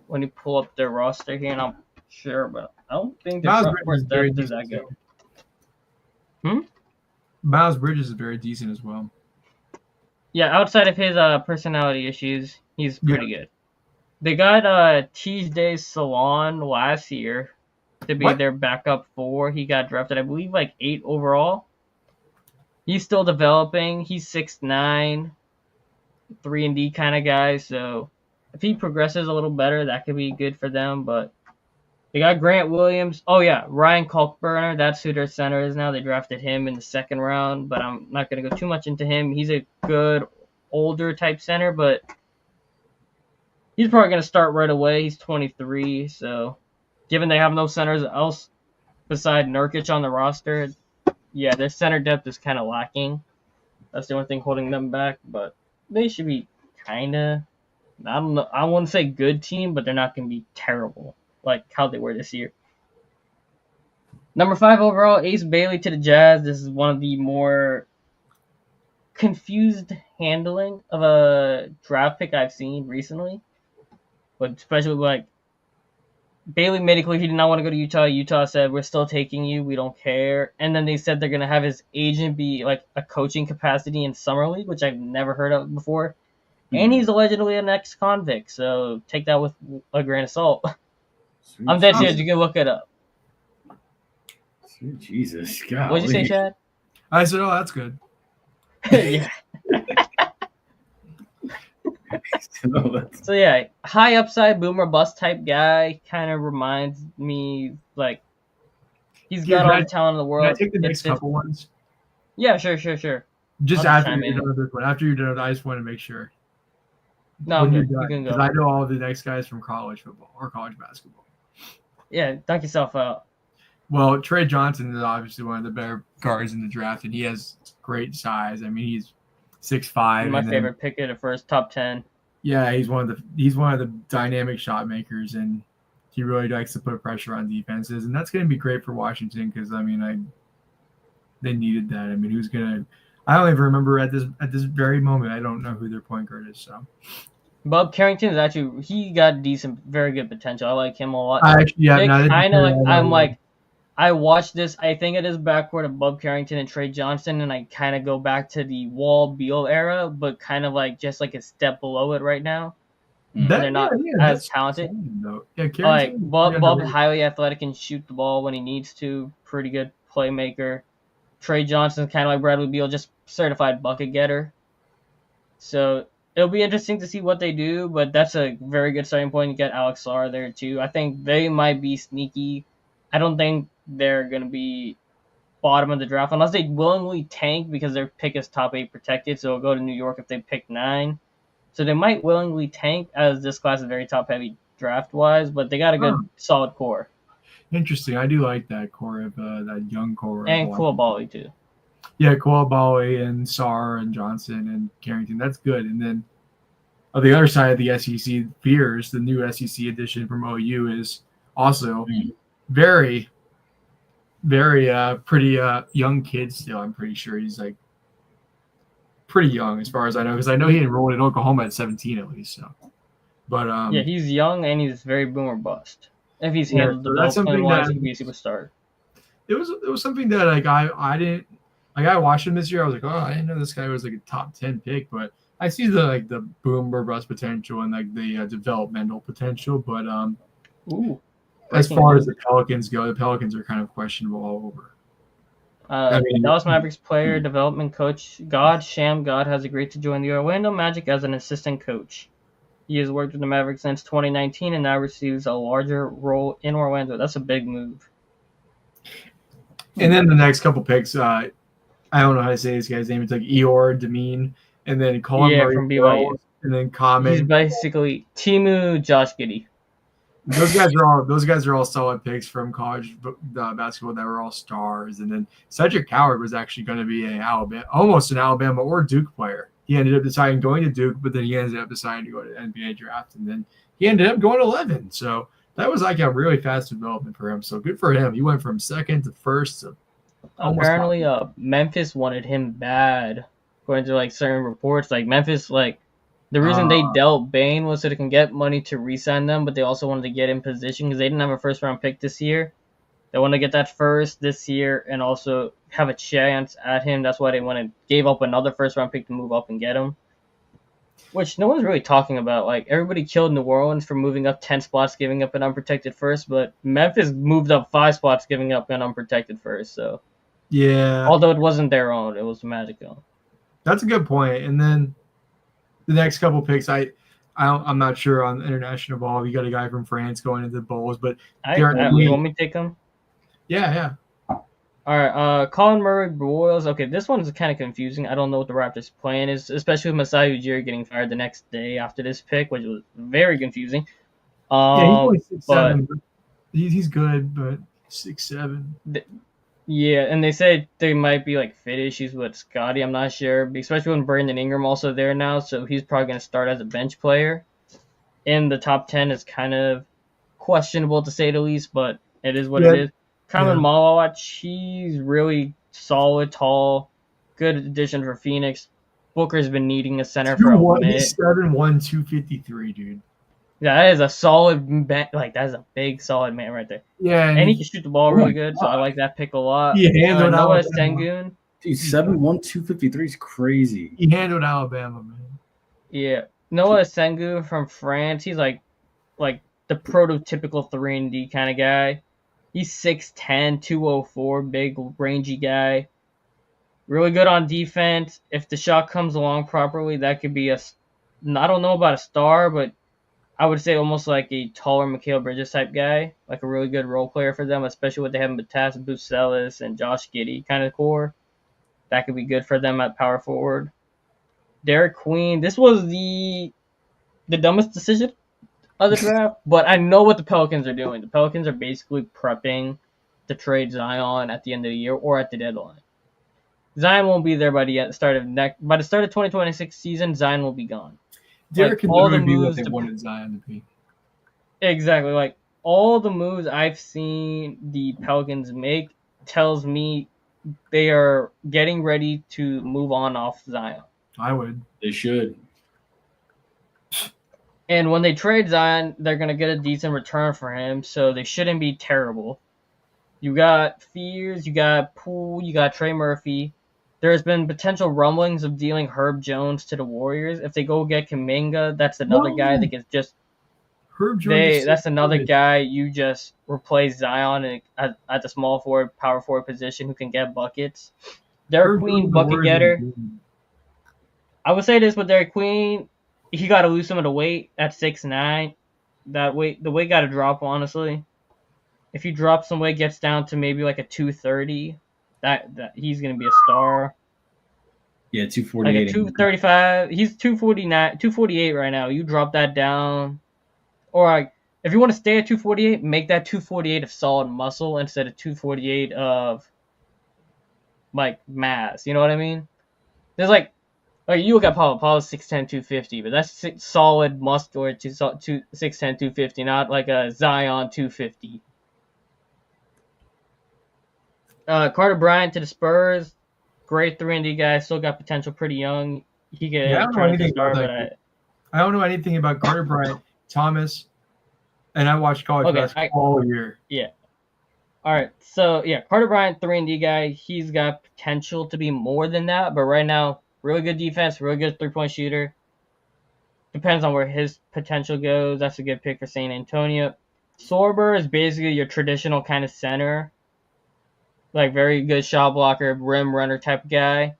When you pull up their roster here, and I'm sure, but I don't think their front court depth is that good. Miles Bridges is very decent as well. Yeah, outside of his personality issues, he's pretty good. They got TJ Salon last year to be their backup 4. He got drafted, I believe, like 8 overall. He's still developing. He's 6'9", 3-and-D kind of guy. So if he progresses a little better, that could be good for them. But they got Grant Williams. Oh, yeah, Ryan Kalkbrenner. That's who their center is now. They drafted him in the 2nd round, but I'm not going to go too much into him. He's a good older type center, but he's probably going to start right away. He's 23, so given they have no centers else beside Nurkic on the roster, yeah, their center depth is kind of lacking. That's the only thing holding them back, but they should be kind of, I don't know, I wouldn't say good team, but they're not going to be terrible like how they were this year. Number 5 overall, Ace Bailey to the Jazz. This is one of the more confused handling of a draft pick I've seen recently. But especially like Bailey made it clear he did not want to go to Utah. Utah said, we're still taking you. We don't care. And then they said they're going to have his agent be like a coaching capacity in Summer League, which I've never heard of before. And he's allegedly an ex-convict, so take that with a grain of salt. I'm dead serious. You can look it up. Sweet Jesus, God. What'd you say, Chad? I said, oh, that's good. Yeah. So yeah, high upside boomer bust type guy. Kind of reminds me like he's got all the talent in the world. Can I take the next couple ones? Yeah, sure. Just after you're done with this one. After you're done with it, I just want to make sure. No, you can go. Because I know all the next guys from college football or college basketball. Yeah, dunk yourself out. Well, Trey Johnson is obviously one of the better guards in the draft, and he has great size. I mean, he's 6'5". My favorite pick of the first top 10. Yeah, he's one of the dynamic shot makers, and he really likes to put pressure on defenses, and that's going to be great for Washington because they needed that. I mean, I don't even remember at this very moment. I don't know who their point guard is. So, Bob Carrington is actually he got decent, very good potential. I like him a lot. I watched this. I think it is backcourt of Bub Carrington and Trey Johnson, and I kind of go back to the Wall Beal era, but kind of like just like a step below it right now. They're not as talented. Yeah, Bub highly athletic, can shoot the ball when he needs to. Pretty good playmaker. Trey Johnson, kind of like Bradley Beal, just certified bucket getter. So it'll be interesting to see what they do, but that's a very good starting point. You get Alex Sarr there too. I think they might be sneaky. I don't think they're going to be bottom of the draft unless they willingly tank because their pick is top 8 protected, so it'll go to New York if they pick 9. So they might willingly tank as this class is very top-heavy draft-wise, but they got a good solid core. Interesting. I do like that core of that young core. And Koulibaly too. Yeah, Koulibaly and Sarr and Johnson and Carrington. That's good. And then on the other side of the SEC, Fears, the new SEC edition from OU, is also very, very pretty young kid still. I'm pretty sure he's like pretty young as far as I know, because I know he enrolled in Oklahoma at 17 at least. So, but yeah, he's young and he's very boomer bust. If he's handled development wise, he could be a superstar. It was something that like I watched him this year. I was like, oh, I didn't know this guy was like a top 10 pick, but I see the boomer bust potential and like the developmental potential. But as far as the Pelicans go, the Pelicans are kind of questionable all over. Dallas Mavericks player development coach Sham God has agreed to join the Orlando Magic as an assistant coach. He has worked with the Mavericks since 2019 and now receives a larger role in Orlando. That's a big move. And then the next couple picks, I don't know how to say this guy's name. It's like Eor Demeen, and then Colin Murray from BYU, and then Common. He's basically Timu Josh Giddey. Those guys are all solid picks from college basketball that were all stars. And then Cedric Howard was actually going to be almost an Alabama or Duke player. He ended up deciding going to Duke, but then he ended up deciding to go to the NBA draft, and then he ended up going to 11. So that was like a really fast development for him. So good for him. He went from second to first. Apparently, Memphis wanted him bad, according to like certain reports. Like Memphis, the reason they dealt Bane was so they can get money to re-sign them, but they also wanted to get in position because they didn't have a first-round pick this year. They want to get that first this year and also have a chance at him. That's why they gave up another first-round pick to move up and get him, which no one's really talking about. Like, everybody killed New Orleans for moving up 10 spots, giving up an unprotected first, but Memphis moved up 5 spots, giving up an unprotected first. So, yeah. Although it wasn't their own, it was the Magic own. That's a good point. And then the next couple picks, I'm not sure on international ball. You got a guy from France going into the Bulls, but you want me to take him? Yeah. All right, Colin Murray Royals. Okay, this one's kind of confusing. I don't know what the Raptors' plan is, especially with Masai Ujiri getting fired the next day after this pick, which was very confusing. He's only 6'7", but he's good, but 6'7". Yeah, and they said there might be fit issues with Scotty. I'm not sure, especially when Brandon Ingram also there now, so he's probably going to start as a bench player. In the top 10 is kind of questionable to say the least, but it is what it is. Kamran Malawach, he's really solid, tall, good addition for Phoenix. Booker's been needing a center for a minute. He's 7'1", 253, dude. Yeah, that is a solid like that is a big solid man right there. Yeah, And he and can shoot the ball Oh really my good, so I God. like that pick a lot. he handled Noah Alabama. Sengun. Dude, 7'1", 253 is crazy. He handled Alabama, man. Yeah. Noah Sengun from France. He's like the prototypical 3-and-D kind of guy. He's 6'10", 204, big rangy guy. Really good on defense. If the shot comes along properly, that could be I don't know about a star, but I would say almost like a taller Mikal Bridges type guy, like a really good role player for them, especially with they have Matas Bucelis and Josh Giddey kind of core. That could be good for them at power forward. Derek Queen. This was the dumbest decision of the draft, but I know what the Pelicans are doing. The Pelicans are basically prepping to trade Zion at the end of the year or at the deadline. Zion won't be there by the start of 2026 season. Zion will be gone. Derek can All the literally be what moves they to wanted Zion to be. exactly like all the moves I've seen the Pelicans make tells me they are getting ready to move on off Zion. I would. They should. And when they trade Zion, they're gonna get a decent return for him, so they shouldn't be terrible. You got Fears, you got Poole, you got Trey Murphy. There's been potential rumblings of dealing Herb Jones to the Warriors. If they go get Kuminga, that's another guy that gets just Herb Jones is so that's another good. guy you just replace Zion at the small forward, power forward position who can get buckets. Derek Herb Queen, Jones bucket Warriors are getter. good. I would say this with Derek Queen, he got to lose some of the weight at 6'9". The weight got to drop honestly. If he drops some weight, gets down to maybe like a 230, that he's gonna be a star. Yeah, Like 248. a 235, he's 249, 248 right now. You drop that down, or like if you want to stay at 248, make that 248 of solid muscle instead of 248 of like mass. You know what I mean? There's like you look at Paul. Paul's 6'10", 250, but that's solid muscular 6'10", 250, not like a Zion 250. Carter Bryant to the Spurs, great 3-and-D guy. Still got potential. Pretty young. He Yeah, I could don't know turn into a anything about star, that. I don't know anything about Carter Bryant, Thomas, and I watched college basketball all year. Yeah. All right. So yeah, Carter Bryant, 3-and-D guy. He's got potential to be more than that, but right now, really good defense, really good 3-point shooter. Depends on where his potential goes. That's a good pick for San Antonio. Sorber is basically your traditional kind of center, like very good shot blocker, rim runner type guy.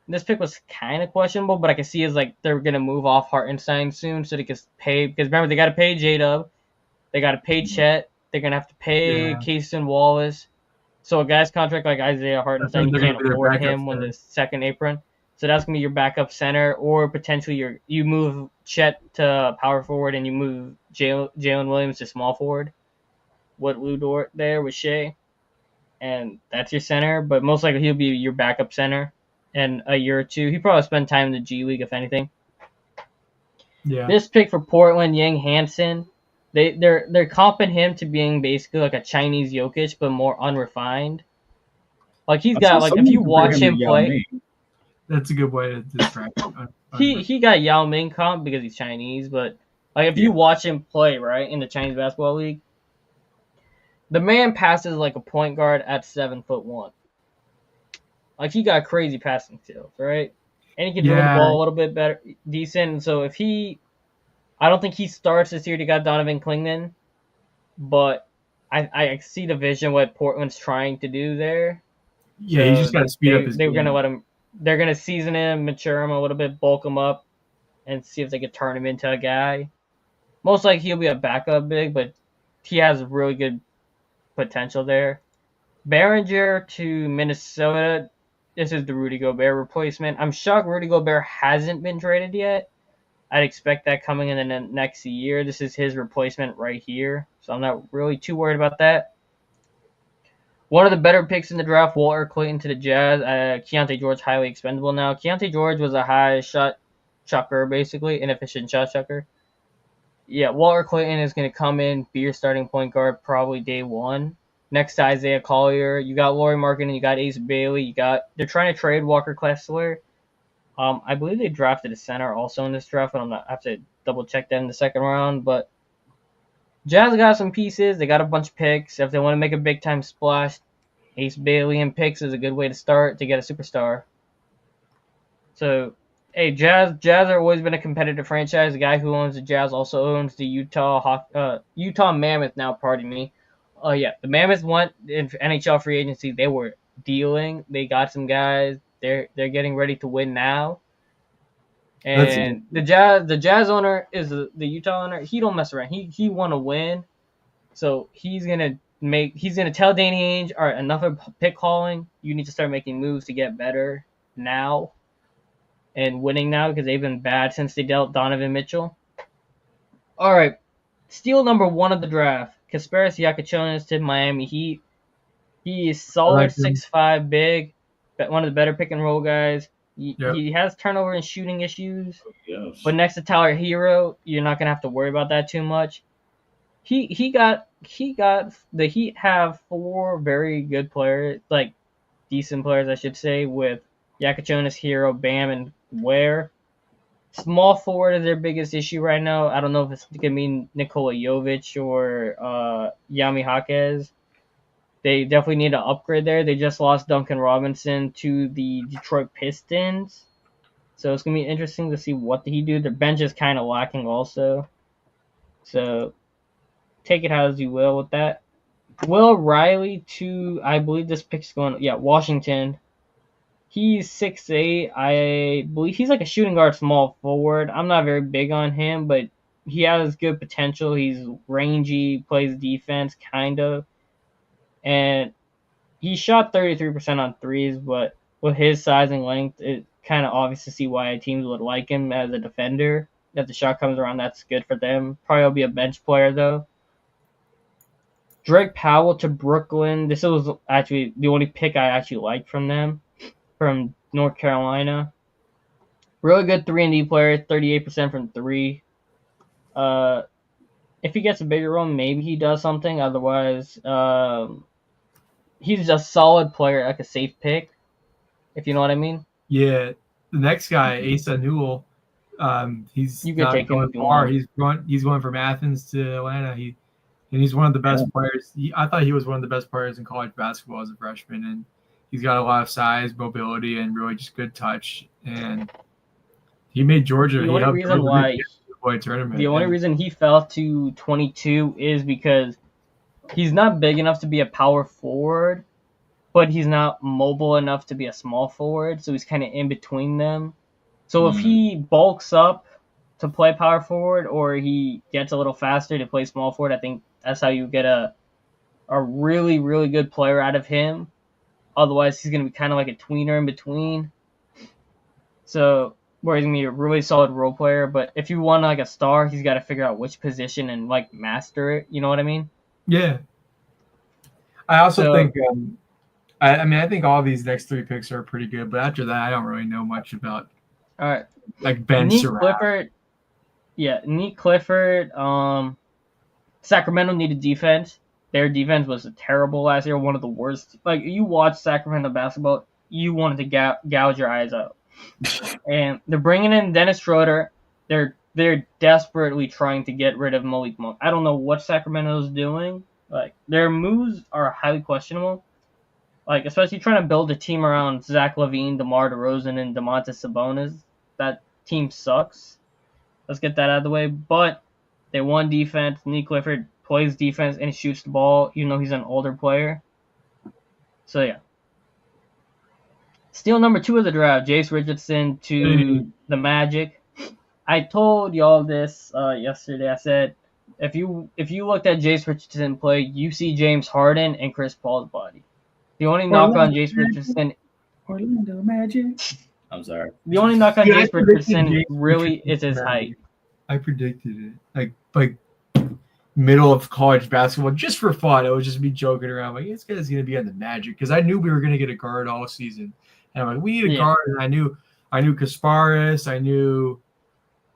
This pick was kind of questionable, but I can see is like they're gonna move off Hartenstein soon, so they can pay because remember they got to pay J-Dub, they got to pay Chet, they're gonna have to pay Keyston Wallace. So a guy's contract like Isaiah Hartenstein, you can't afford him when the second apron. So that's gonna be your backup center, or potentially you move Chet to power forward and you move Jalen Williams to small forward. What Lou Dort there with Shea, and that's your center. But most likely he'll be your backup center in a year or two. He probably spend time in the G League if anything. Yeah. This pick for Portland, Yang Hansen, they're comping him to being basically like a Chinese Jokic, but more unrefined. Like he's got like if you watch him play, that's a good way to describe it. He got Yao Ming comp because he's Chinese, but like if you watch him play right in the Chinese basketball league, the man passes like a point guard at 7'1". Like he got crazy passing skills, right? And he can dribble the ball a little bit better, decent. And so I don't think he starts this year. They got Donovan Klingman, but I see the vision what Portland's trying to do there. Yeah, you just got to speed up his game. Gonna let him. They're gonna season him, mature him a little bit, bulk him up, and see if they could turn him into a guy. Most likely he'll be a backup big, but he has really good potential there. Behringer to Minnesota. This is the Rudy Gobert replacement. I'm shocked Rudy Gobert hasn't been traded yet. I'd expect that coming in the next year. This is his replacement right here, so I'm not really too worried about that. One of the better picks in the draft, Walter Clayton to the Jazz. Keontae George, highly expendable now. Keontae George was a high shot chucker, basically, inefficient shot chucker. Yeah, Walter Clayton is going to come in, be your starting point guard probably day one. Next to Isaiah Collier, you got Lauri Markkanen, you got Ace Bailey, they're trying to trade Walker Kessler. I believe they drafted a center also in this draft, but I have to double check that in the second round. But Jazz got some pieces. They got a bunch of picks. If they want to make a big time splash, Ace Bailey and picks is a good way to start to get a superstar. So, hey, Jazz have always been a competitive franchise. The guy who owns the Jazz also owns the Utah Mammoth now. Pardon me. Oh yeah, the Mammoth went in NHL free agency. They were dealing. They got some guys. They're getting ready to win now. And the Jazz owner is the Utah owner. He don't mess around. He want to win. So he's gonna tell Danny Ainge, all right, enough of pick hauling. You need to start making moves to get better now and winning now because they've been bad since they dealt Donovan Mitchell. All right, steal number 1 of the draft. Kasparas Yakachonis to Miami Heat. He is solid 6'5", big, one of the better pick and roll guys. He has turnover and shooting issues, but next to Tyler Hero, you're not gonna have to worry about that too much. The Heat have 4 very good players, like decent players, I should say, with Yakachonis, Hero, Bam, and Ware. Small forward is their biggest issue right now. I don't know if it's gonna be Nikola Jovic or Yami Jaquez. They definitely need to upgrade there. They just lost Duncan Robinson to the Detroit Pistons. So it's going to be interesting to see what he do. Their bench is kind of lacking also. So take it as you will with that. Will Riley to, I believe this pick's going, Washington. He's 6'8". I believe he's like a shooting guard small forward. I'm not very big on him, but he has good potential. He's rangy, plays defense, kind of. And he shot 33% on threes, but with his size and length, it's kind of obvious to see why teams would like him as a defender. If the shot comes around, that's good for them. Probably will be a bench player, though. Drake Powell to Brooklyn. This was actually the only pick I actually liked from them, from North Carolina. Really good 3-and-D player, 38% from 3. If he gets a bigger role, maybe he does something. Otherwise, he's a solid player, like a safe pick, if you know what I mean. Yeah. The next guy, Asa Newell, he's not going far. He's going from Athens to Atlanta. He's one of the best players. I thought he was one of the best players in college basketball as a freshman, and he's got a lot of size, mobility, and really just good touch. And he made Georgia. The only reason he fell to 22 is because he's not big enough to be a power forward, but he's not mobile enough to be a small forward, so he's kind of in between them. So if he bulks up to play power forward or he gets a little faster to play small forward, I think that's how you get a really, really good player out of him. Otherwise, he's going to be kind of like a tweener in between. So where he's going to be a really solid role player. But if you want like a star, he's got to figure out which position and like master it. You know what I mean? Yeah. I also think I think all these next 3 picks are pretty good, but after that, I don't really know much about. All right, like Ben Clifford. Yeah, Nick Clifford. Sacramento needed defense. Their defense was terrible last year, one of the worst. Like you watch Sacramento basketball, you wanted to gouge your eyes out. And they're bringing in Dennis Schroeder. They're desperately trying to get rid of Malik Monk. I don't know what Sacramento's doing. Like their moves are highly questionable. Like especially trying to build a team around Zach LaVine, DeMar DeRozan, and Domantas Sabonis. That team sucks. Let's get that out of the way. But they won defense. Nick Clifford plays defense and he shoots the ball. You know he's an older player. So yeah. Steal number 2 of the draft, Jace Richardson to the Magic. I told y'all this yesterday. I said if you looked at Jace Richardson play, you see James Harden and Chris Paul's body. The only knock on Jace Richardson, Orlando Magic. I'm sorry. The only knock on Jace Richardson really is his height. I predicted it, like middle of college basketball, just for fun. I would just be joking around, like this guy's gonna be on the Magic because I knew we were gonna get a guard all season, and I'm like, we need a guard, and I knew Kasparas, I knew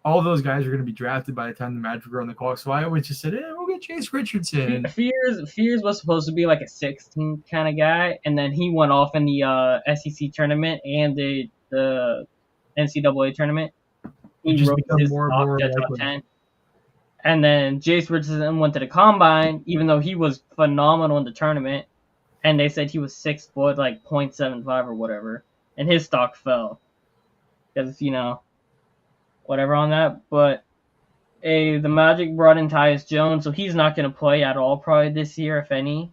all those guys were gonna be drafted by the time the Magic were on the clock. So I always just said, we'll get Jace Richardson. Fears was supposed to be like a 16th kind of guy, and then he went off in the SEC tournament and the NCAA tournament. It he just rose become his more and stock more to top likely. 10. And then Jace Richardson went to the combine, even though he was phenomenal in the tournament. And they said he was 6 foot, like 0.75 or whatever. And his stock fell. Because, whatever on that. But the Magic brought in Tyus Jones, so he's not going to play at all probably this year, if any.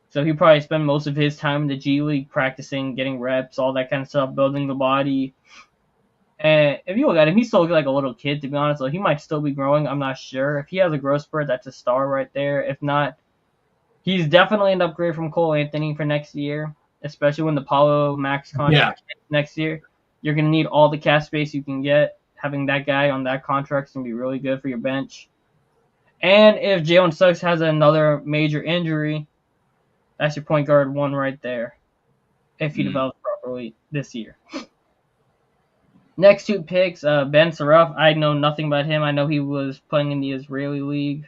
So he'll probably spend most of his time in the G League practicing, getting reps, all that kind of stuff, building the body. And if you look at him, he's still like a little kid, to be honest. So he might still be growing. I'm not sure. If he has a growth spurt, that's a star right there. If not, he's definitely an upgrade from Cole Anthony for next year, especially when the Paulo Max contract hits next year. You're going to need all the cap space you can get. Having that guy on that contract is going to be really good for your bench. And if Jalen Suggs has another major injury, that's your point guard one right there, if he develops properly this year. Next two picks, Ben Saraf. I know nothing about him. I know he was playing in the Israeli league.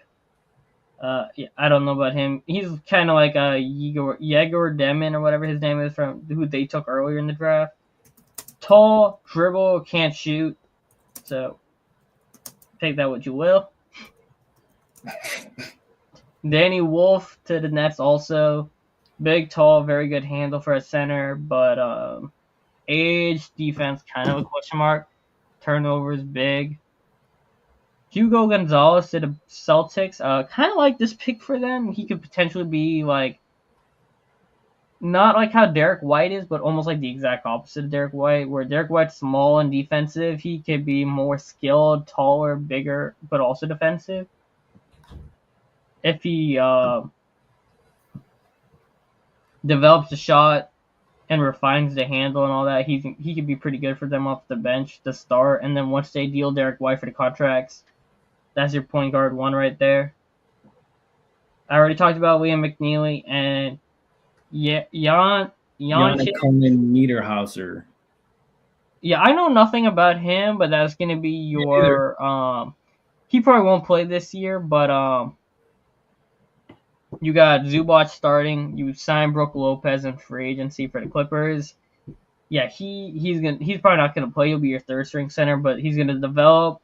Yeah, I don't know about him. He's kind of like a Yegor Demon or whatever his name is, from who they took earlier in the draft. Tall, dribble, can't shoot. So take that what you will. Danny Wolf to the Nets also. Big, tall, very good handle for a center, but age, defense, kind of a question mark. Turnovers, big. Hugo Gonzalez to the Celtics. Kind of like this pick for them. He could potentially be like, not like how Derek White is, but almost like the exact opposite of Derek White, where Derek White's small and defensive. He could be more skilled, taller, bigger, but also defensive. If he develops the shot and refines the handle and all that, he could be pretty good for them off the bench to start. And then once they deal Derek White for the contracts, that's your point guard one right there. I already talked about Liam McNeely and Jan Coleman Niederhauser. Yeah, I know nothing about him, but that's gonna be your he probably won't play this year, but you got Zubac starting. You signed Brook Lopez in free agency for the Clippers. Yeah, he's probably not gonna play. He'll be your third string center, but he's gonna develop,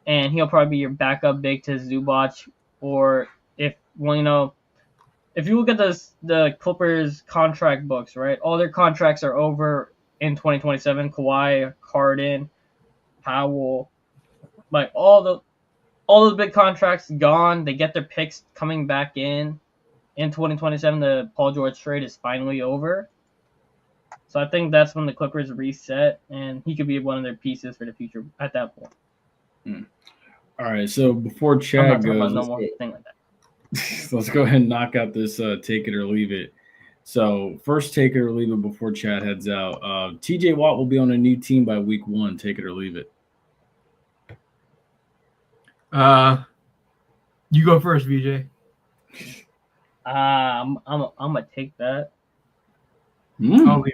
and he'll probably be your backup big to Zubac. Or if you look at the Clippers contract books, right? All their contracts are over in 2027. Kawhi, Harden, Powell, like all those big contracts gone. They get their picks coming back in 2027. The Paul George trade is finally over. So I think that's when the Clippers reset, and he could be one of their pieces for the future at that point. All right, so before Chad goes, let's go ahead and knock out this take it or leave it. So first take it or leave it before Chad heads out. TJ Watt will be on a new team by week 1. Take it or leave it. You go first, VJ. I'm gonna take that. I'll leave.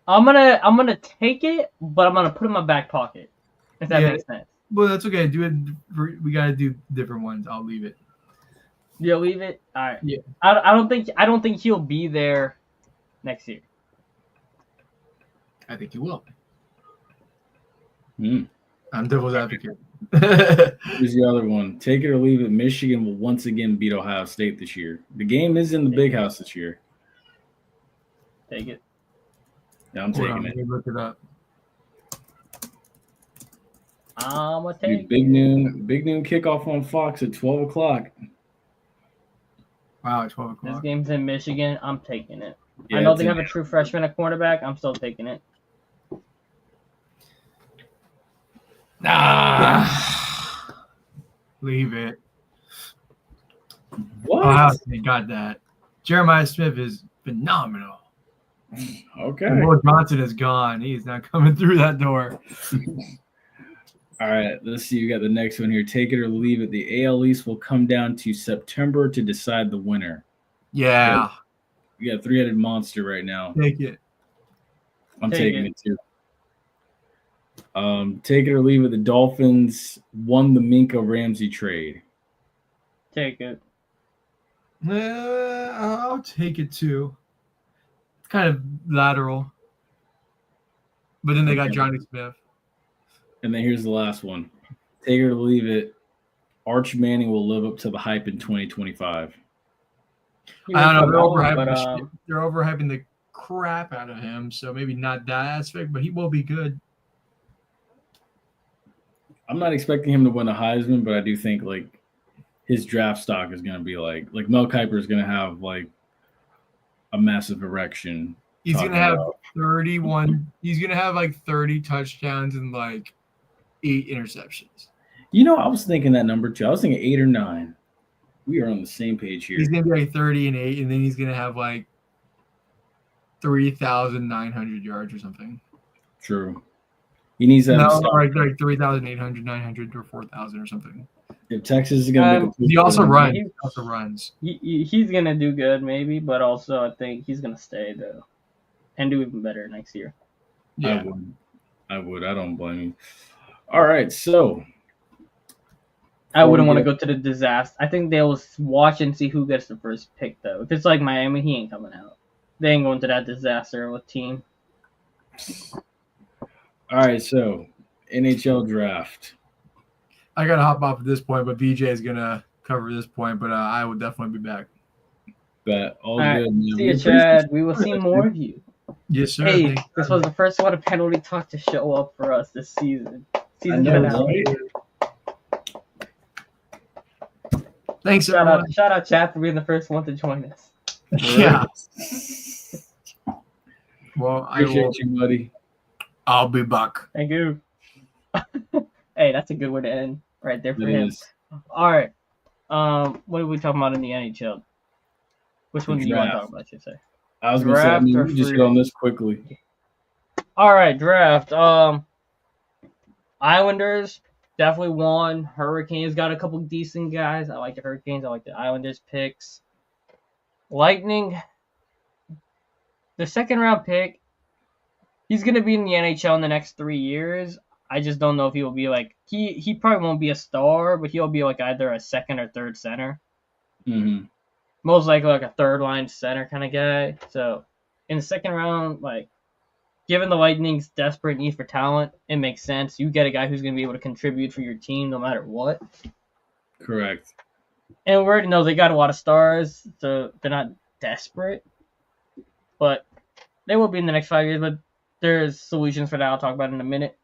I'm gonna take it, but I'm gonna put it in my back pocket. If that makes sense. Well, that's okay. Do it. We gotta do different ones. I'll leave it. You'll leave it. All right. Yeah. I don't think he'll be there next year. I think he will. I'm devil's advocate. Here's the other one. Take it or leave it. Michigan will once again beat Ohio State this year. The game is in the big house this year. Take it. Yeah, I'm taking it. Let me look it up. I'm gonna take big noon kickoff on Fox at 12 o'clock. Wow, 12 o'clock. This game's in Michigan. I'm taking it. Yeah, I know they have a true freshman at cornerback. I'm still taking it. Leave it. What? Ohio State got that. Jeremiah Smith is phenomenal. Okay. Will Johnson is gone. He's not coming through that door. All right, let's see. You got the next one here. Take it or leave it. The AL East will come down to September to decide the winner. Yeah. We got a three-headed monster right now. Take it. I'm taking it too. Take it or leave it. The Dolphins won the Minka Ramsey trade. Take it. I'll take it too. It's kind of lateral. But then they got Johnny Smith. And then here's the last one. Take it or leave it. Arch Manning will live up to the hype in 2025. He I don't know. won't, but They're overhyping the crap out of him, so maybe not that aspect, but he will be good. I'm not expecting him to win a Heisman, but I do think like his draft stock is going to be like Mel Kiper is going to have like a massive erection. He's going to have 31. He's going to have like 30 touchdowns and like 8 interceptions. You know, I was thinking that number too. I was thinking 8 or 9. We are on the same page here. He's going to be like 30 and 8, and then he's going to have like 3,900 yards or something. True. He needs that. No, like 3,800, 900, or 4,000 or something. If Texas is going to he also runs. He also runs. He's going to do good, maybe, but also I think he's going to stay, though, and do even better next year. Yeah. I would. I don't blame you. All right, so. I wouldn't want to go to the disaster. I think they'll watch and see who gets the first pick, though. If it's like Miami, he ain't coming out. They ain't going to that disaster of a team. All right, so NHL draft. I got to hop off at this point, but BJ is going to cover this point, but I will definitely be back. Bet. All right. good, man. See you, Chad. We will see more of you. Yes, sir. Hey, this was the first one of Penalty Talk to show up for us this season. Season finale. Thanks, everyone. Shout out, Chad, for being the first one to join us. Yeah. Well, I appreciate you, buddy. I'll be back. Thank you. Hey, that's a good way to end right there for It him. is. All right. What are we talking about in the NHL? Which one do you want to talk about, I should say? I was going to say, we just hit on this quickly. All right, draft. Islanders definitely won. Hurricanes got a couple decent guys. I like the Hurricanes. I like the Islanders picks. Lightning, the second round pick, he's going to be in the NHL in the next 3 years. I just don't know if he will be like, he probably won't be a star, but he'll be like either a second or third center. Mm-hmm. Most likely like a third line center kind of guy. So in the second round, like, given the Lightning's desperate need for talent, it makes sense. You get a guy who's going to be able to contribute for your team no matter what. Correct. And we already know they got a lot of stars, so they're not desperate. But they will be in the next 5 years, but there's solutions for that I'll talk about in a minute.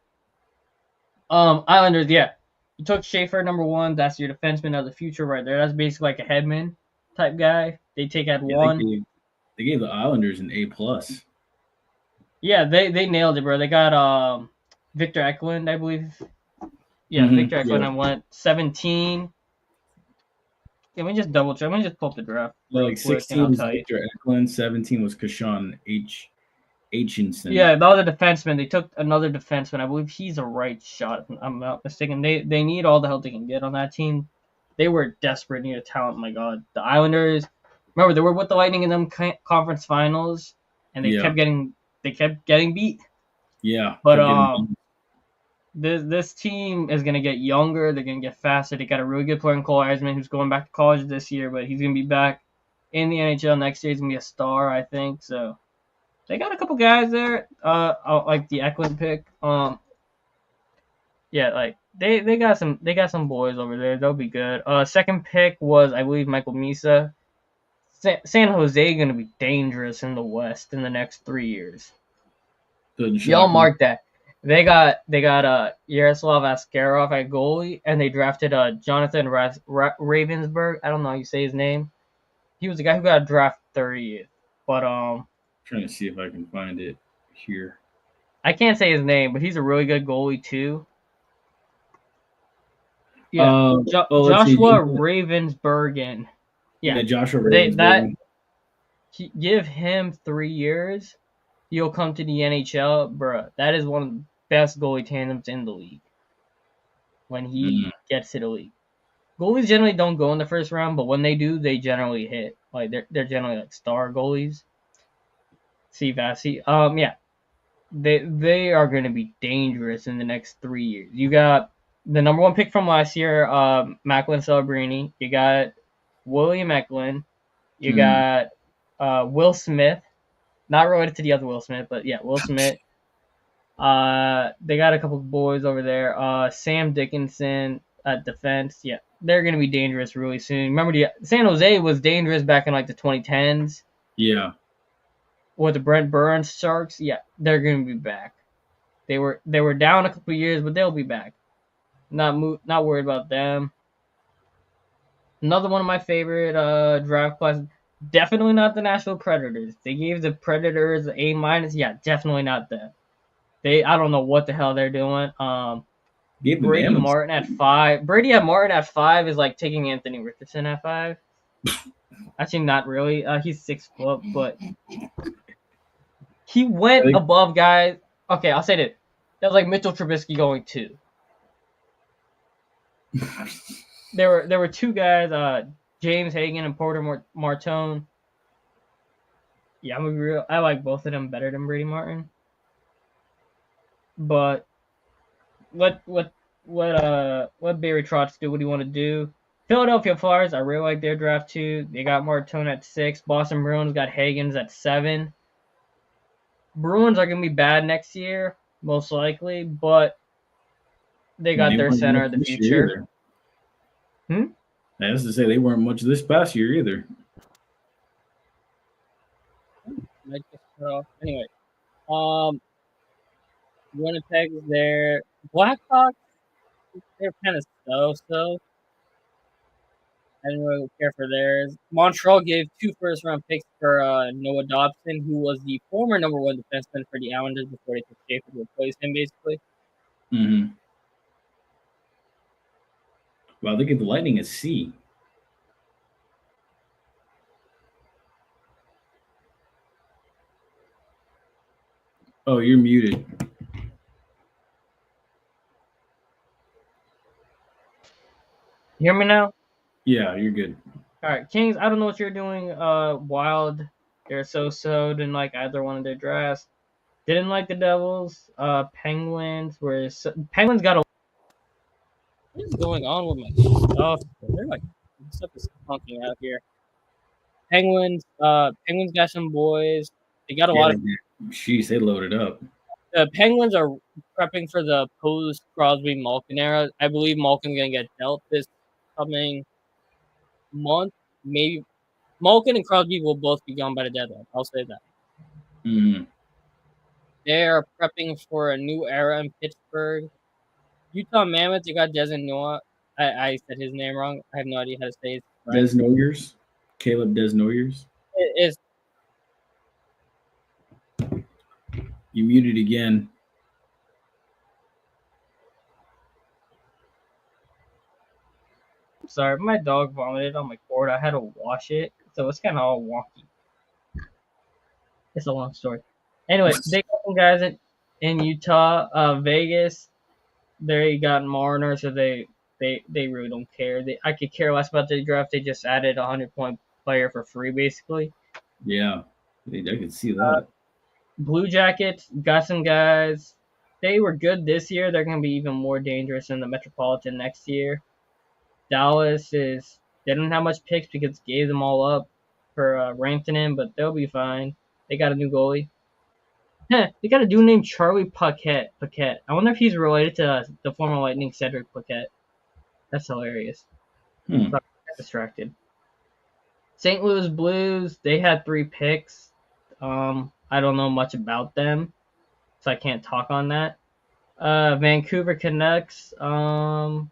Islanders, yeah. You took Schaefer, number 1. That's your defenseman of the future right there. That's basically like a Hedman type guy. They take at 1. They gave the Islanders an A+. Yeah, they nailed it, bro. They got Victor Eklund, I believe. Yeah, Victor Eklund. I went 17. Let me just double check. Let me just pull up the draft. Like 16 was Victor Eklund, 17 was Kashawn Aitchison. Yeah, that was a defenseman. They took another defenseman. I believe he's a right shot, if I'm not mistaken. They need all the help they can get on that team. They were desperate need of talent. Oh my God, the Islanders. Remember, they were with the Lightning in them conference finals, and they kept getting beat. Yeah, but this team is gonna get younger. They're gonna get faster. They got a really good player in Cole Eisman, who's going back to college this year, but he's gonna be back in the NHL next year. He's gonna be a star, I think. So they got a couple guys there. Like the Eklund pick. Yeah, like they got some boys over there. They'll be good. Second pick was, I believe, Michael Misa. San Jose going to be dangerous in the West in the next 3 years. Y'all mark that. They got Yaroslav Askarov at goalie, and they drafted Jonathan Ravensburg. I don't know how you say his name. He was the guy who got drafted 30th. But trying to see if I can find it here. I can't say his name, but he's a really good goalie too. Yeah, Joshua Ravensburgen. Yeah, Joshua Ravensburgen. Give him 3 years, he'll come to the NHL, bro. That is one of the best goalie tandems in the league. When he gets to the league, goalies generally don't go in the first round, but when they do, they generally hit. Like they're generally like star goalies. See Vasi. Yeah, they are going to be dangerous in the next 3 years. You got the number 1 pick from last year, Macklin Celebrini. You got William Eklund. You got Will Smith. Not related to the other Will Smith, but yeah, Will Smith. They got a couple of boys over there. Sam Dickinson at defense. Yeah, they're gonna be dangerous really soon. Remember, the San Jose was dangerous back in like the 2010s Yeah. with the Brent Burns Sharks. Yeah, they're gonna be back. They were down a couple of years, but they'll be back. Not worried about them. Another one of my favorite draft classes. Definitely not the Nashville Predators. They gave the Predators an A-. Yeah, definitely not them. I don't know what the hell they're doing. Gave the Brady Mammoths. Martin at 5. Brady at Martin at 5 is like taking Anthony Richardson at 5. Actually, not really. He's 6 foot, but he went above guys. Okay, I'll say this. That was like Mitchell Trubisky going 2. There were 2 guys, James Hagan and Porter Martone. Yeah, I'm gonna be real. I like both of them better than Brady Martin. But what Barry Trotz do? What do you want to do? Philadelphia Flyers, I really like their draft too. They got Martone at 6. Boston Bruins got Hagens at 7. Bruins are gonna be bad next year, most likely, but they got their center of the future. I was to say they weren't much this past year either. Anyway, Winnipeg is there. Blackhawks, they're kind of so. I didn't really care for theirs. Montreal gave 2 first-round picks for Noah Dobson, who was the former number 1 defenseman for the Islanders before they took Schaefer to replace him, basically. Mm-hmm. Wow, they give the Lightning a C. Oh, you're muted. You hear me now? Yeah, you're good. All right, Kings. I don't know what you're doing. Wild, they're so didn't like either one of their drafts. Didn't like the Devils. Penguins Penguins got a. What is going on with my stuff? They're like stuff is funking out here. Penguins got some boys. They got a lot of. Jeez, they loaded up. The Penguins are prepping for the post Crosby Malkin era. I believe Malkin's gonna get dealt this coming month. Maybe Malkin and Crosby will both be gone by the deadline. I'll say that. Mm-hmm. They are prepping for a new era in Pittsburgh. Utah Mammoth, they got Desnoyers. I said his name wrong. I have no idea how to say it. Desnoyers? Caleb Desnoyers? It is. You muted again. Sorry, my dog vomited on my cord. I had to wash it, so it's kind of all wonky. It's a long story. Anyway, they got some guys in Utah, Vegas. They got Marner, so they really don't care. I could care less about the draft. They just added a 100-point player for free, basically. Yeah, I could see that. Blue Jackets got some guys. They were good this year. They're going to be even more dangerous in the Metropolitan next year. Dallas they don't have much picks because gave them all up for Rantanen, but they'll be fine. They got a new goalie. They got a dude named Charlie Paquette. I wonder if he's related to the former Lightning Cedric Paquette. That's hilarious. Sorry, I got distracted. St. Louis Blues, they had 3 picks. I don't know much about them, so I can't talk on that. Vancouver Canucks, from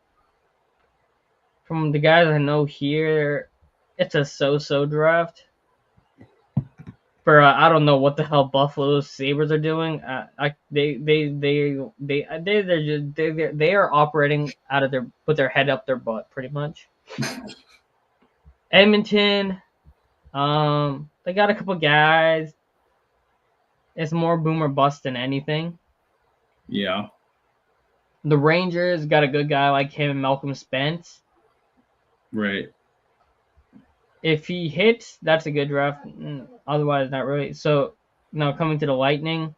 the guys I know here, it's a so-so draft. For I don't know what the hell Buffalo Sabres are doing. They are operating out of with their head up their butt pretty much. Edmonton, they got a couple guys. It's more boom or bust than anything. Yeah. The Rangers got a good guy like him, Malcolm Spence. Right. If he hits, that's a good draft. Otherwise, not really. So, now coming to the Lightning,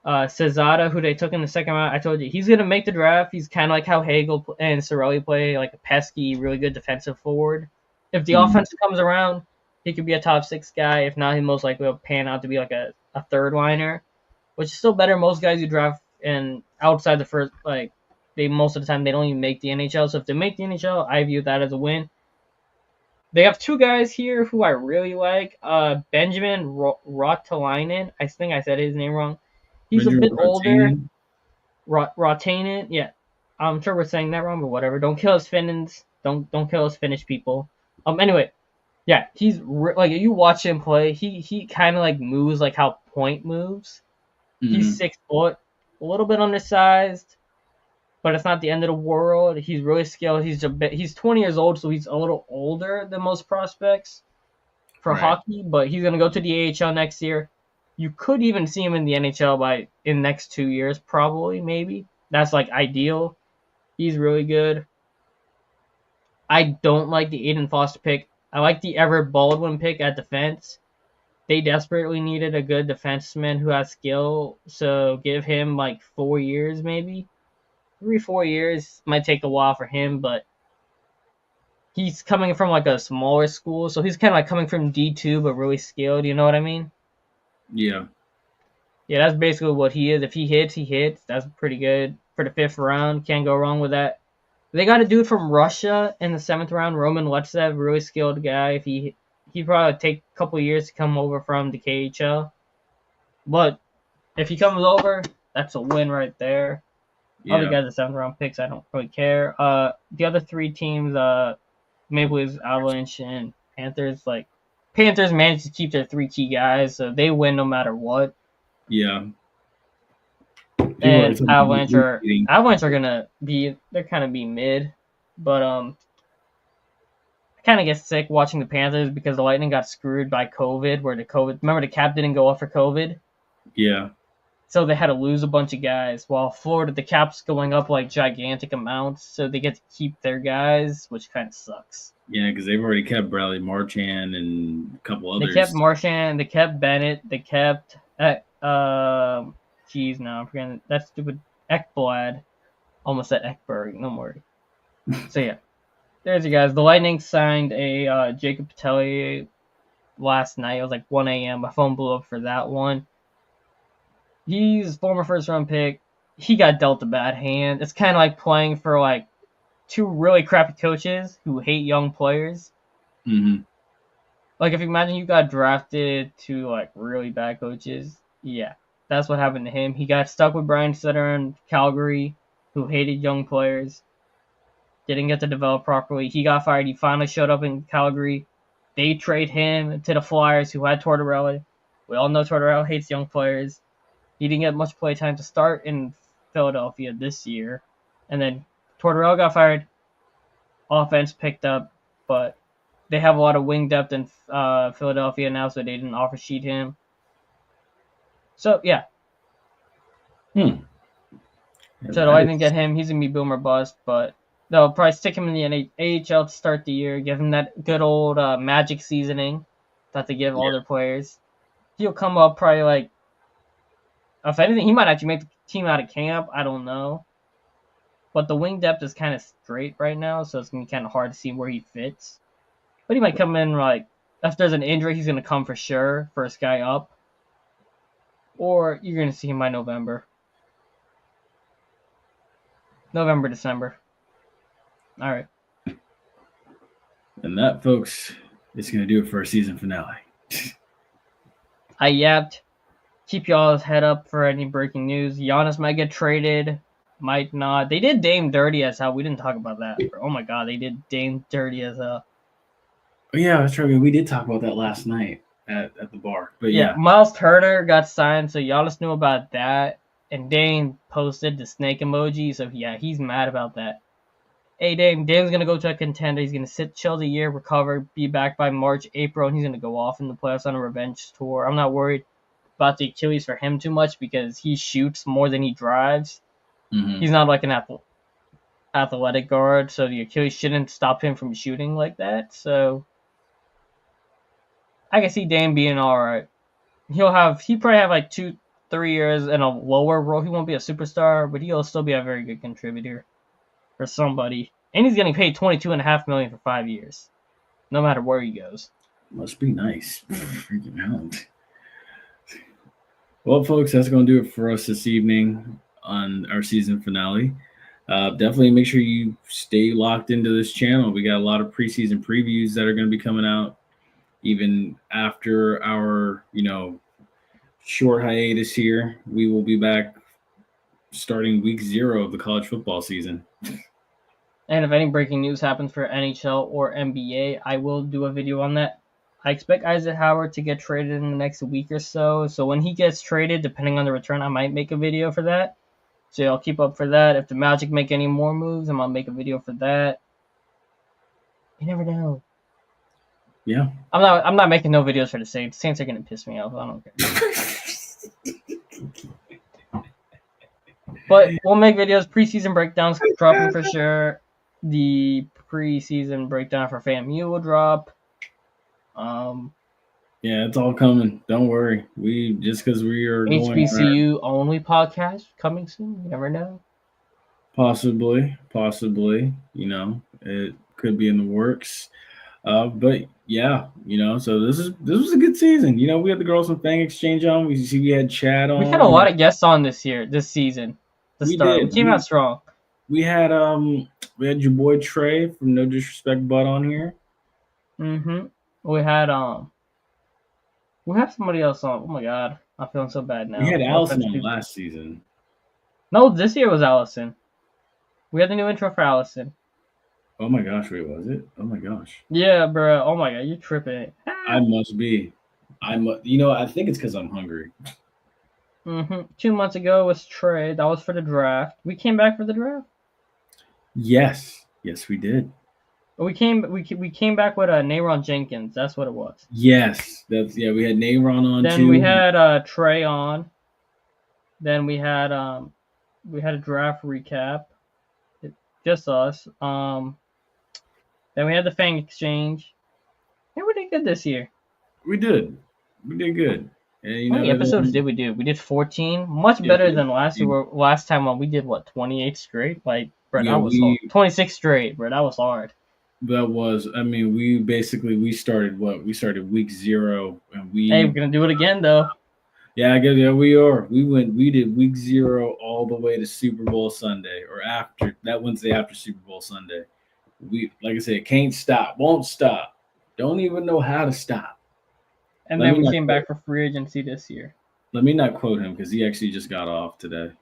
Cesada, who they took in the second round, I told you, he's going to make the draft. He's kind of like how Hagel and Cirelli play, like a pesky, really good defensive forward. If the offense comes around, he could be a top 6 guy. If not, he most likely will pan out to be like a third liner, which is still better. Most guys you draft and outside the first, like, they most of the time they don't even make the NHL. So if they make the NHL, I view that as a win. They have two guys here who I really like. Benjamin Rotalainen. I think I said his name wrong. He's a bit older. Rotalainen. Yeah, I'm sure we're saying that wrong, but whatever. Don't kill us Finns. Don't kill us Finnish people. Anyway, yeah, he's like, you watch him play. He kind of like moves like how Point moves. He's 6 foot, a little bit undersized, but it's not the end of the world. He's really skilled. He's 20 years old, so he's a little older than most prospects for hockey. But he's gonna go to the AHL next year. You could even see him in the NHL in the next 2 years, probably, maybe. That's like ideal. He's really good. I don't like the Aiden Foster pick. I like the Everett Baldwin pick at defense. They desperately needed a good defenseman who has skill, so give him like 4 years, maybe 3-4 years. Might take a while for him, but he's coming from like a smaller school, so he's kind of like coming from D2, but really skilled. You know what I mean? Yeah. Yeah, that's basically what he is. If he hits, he hits. That's pretty good for the 5th round. Can't go wrong with that. They got a dude from Russia in the 7th round, Roman Letsev, really skilled guy. If he probably take a couple years to come over from the KHL, but if he comes over, that's a win right there. Yeah. Other guys are 7th round picks. I don't really care. The other 3 teams, Maple Leafs, Avalanche, and Panthers. Like, Panthers managed to keep their 3 key guys, so they win no matter what. Yeah. And Avalanche are gonna be, they're kind of be mid, but I kind of get sick watching the Panthers because the Lightning got screwed by COVID, remember the cap didn't go up for COVID? Yeah. So they had to lose a bunch of guys, while Florida, the cap's going up like gigantic amounts, so they get to keep their guys, which kind of sucks. Yeah, because they've already kept Bradley Marchand and a couple others. They kept Marchand, they kept Bennett, they kept geez, now I'm forgetting that stupid Ekblad. Almost said Ekberg, no worry. So yeah, there's you guys. The Lightning signed a Jacob Patelli last night. It was like 1 a.m. My phone blew up for that one. He's former 1st round pick. He got dealt a bad hand. It's kind of like playing for like 2 really crappy coaches who hate young players. Mm-hmm. Like, if you imagine you got drafted to like really bad coaches, yeah, that's what happened to him. He got stuck with Brian Sutter in Calgary, who hated young players. Didn't get to develop properly. He got fired. He finally showed up in Calgary. They trade him to the Flyers, who had Tortorella. We all know Tortorella hates young players. He didn't get much play time to start in Philadelphia this year. And then Tortorella got fired. Offense picked up, but they have a lot of wing depth in Philadelphia now, so they didn't offer sheet him. So, yeah. So the Lightning get him. He's going to be boomer bust, but they'll probably stick him in the AHL to start the year, give him that good old magic seasoning that they give all their players. He'll come up probably like, if anything, he might actually make the team out of camp. I don't know. But the wing depth is kind of straight right now, so it's going to be kind of hard to see where he fits. But he might come in like, if there's an injury, he's going to come for sure, first guy up. Or you're going to see him by November. November, December. All right. And that, folks, is going to do it for our season finale. I yapped. Keep y'all's head up for any breaking news. Giannis might get traded. Might not. They did Dame dirty as hell. We didn't talk about that. Oh my god, they did Dame dirty as hell. Oh, yeah, that's right. We did talk about that last night at the bar. But yeah. Miles Turner got signed, so Giannis knew about that. And Dame posted the snake emoji, so yeah, he's mad about that. Hey, Dame's going to go to a contender. He's going to chill the year, recover, be back by March, April, and he's going to go off in the playoffs on a revenge tour. I'm not worried about the Achilles for him too much because he shoots more than he drives. Mm-hmm. He's not like an athletic guard, so the Achilles shouldn't stop him from shooting like that. So I can see Dame being all right. He'll probably have like 2-3 years in a lower role. He won't be a superstar, but he'll still be a very good contributor for somebody. And he's getting paid $22.5 million for 5 years, no matter where he goes. Must be nice. Freaking hell. Well, folks, that's going to do it for us this evening. on our season finale. Definitely make sure you stay locked into this channel. We got a lot of preseason previews that are going to be coming out even after our, short hiatus here. We will be back starting week 0 of the college football season. And if any breaking news happens for NHL or NBA, I will do a video on that. I expect Isaac Howard to get traded in the next week or so. So when he gets traded, depending on the return, I might make a video for that. So I'll keep up for that. If the Magic make any more moves, I'm gonna make a video for that. You never know. Yeah. I'm not making no videos for the Saints. Saints are gonna piss me off. I don't care. But we'll make videos. Preseason breakdowns dropping for sure. The preseason breakdown for FAMU will drop. Yeah, it's all coming. Don't worry. Just because we are going HBCU only podcast coming soon. You never know. Possibly. It could be in the works. But yeah, so this was a good season. We had the Girls and Fang Exchange on. We had Chad on. We had a lot of guests on this season. We came out strong. We had your boy Trey from No Disrespect But on here. Mm-hmm. We had somebody else on. Oh my god, I'm feeling so bad now. We had Allison on last season. No, this year was Allison. We had the new intro for Allison. Oh my gosh, wait, was it? Oh my gosh. Yeah, bro. Oh my god, you're tripping. I must be. I think it's because I'm hungry. 2 months ago was Trey. That was for the draft. We came back for the draft. Yes, we did. We came back with Nayron Jenkins. That's what it was. Yes, we had Nayron on. Then too. we had Trey on. Then we had a draft recap. Just us. Then we had the Fang Exchange. Yeah, we did good this year. We did good. And, how many episodes did we do? We did 14. Much better than last time when we did 28 straight. Like, bro, that was hard. 26 straight, bro. That was hard. That was. I mean, we started week 0, and Hey, we're gonna do it again though. Yeah, I guess we are. We did week 0 all the way to Super Bowl Sunday, or after that Wednesday after Super Bowl Sunday. We, like I said, can't stop, won't stop, don't even know how to stop. And then we came back for free agency this year. Let me not quote him because he actually just got off today.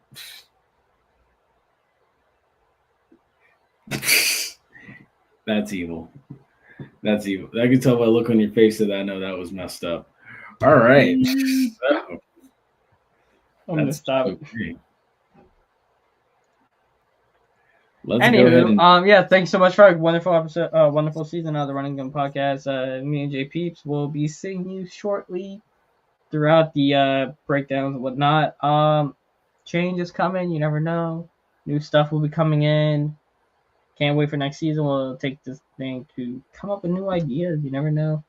That's evil. I can tell by the look on your face that I know that was messed up. All right. I'm gonna stop. Okay. Anywho, yeah, thanks so much for a wonderful episode, wonderful season of the Running Gun Podcast. Me and JPeeps will be seeing you shortly throughout the breakdowns and whatnot. Change is coming. You never know. New stuff will be coming in. Can't wait for next season. We'll take this thing to come up with new ideas. You never know.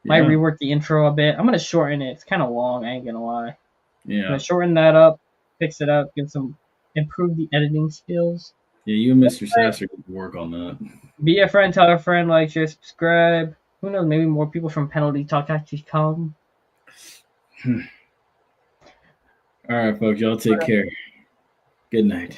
Might rework the intro a bit. I'm gonna shorten it. It's kind of long. I ain't gonna lie. Yeah. I'm gonna shorten that up, fix it up, improve the editing skills. Yeah, you and Mr. Sasser could work on that. Be a friend, tell a friend, like, share, subscribe. Who knows? Maybe more people from Penalty Talk actually come. All right, folks. Y'all take care. Good night.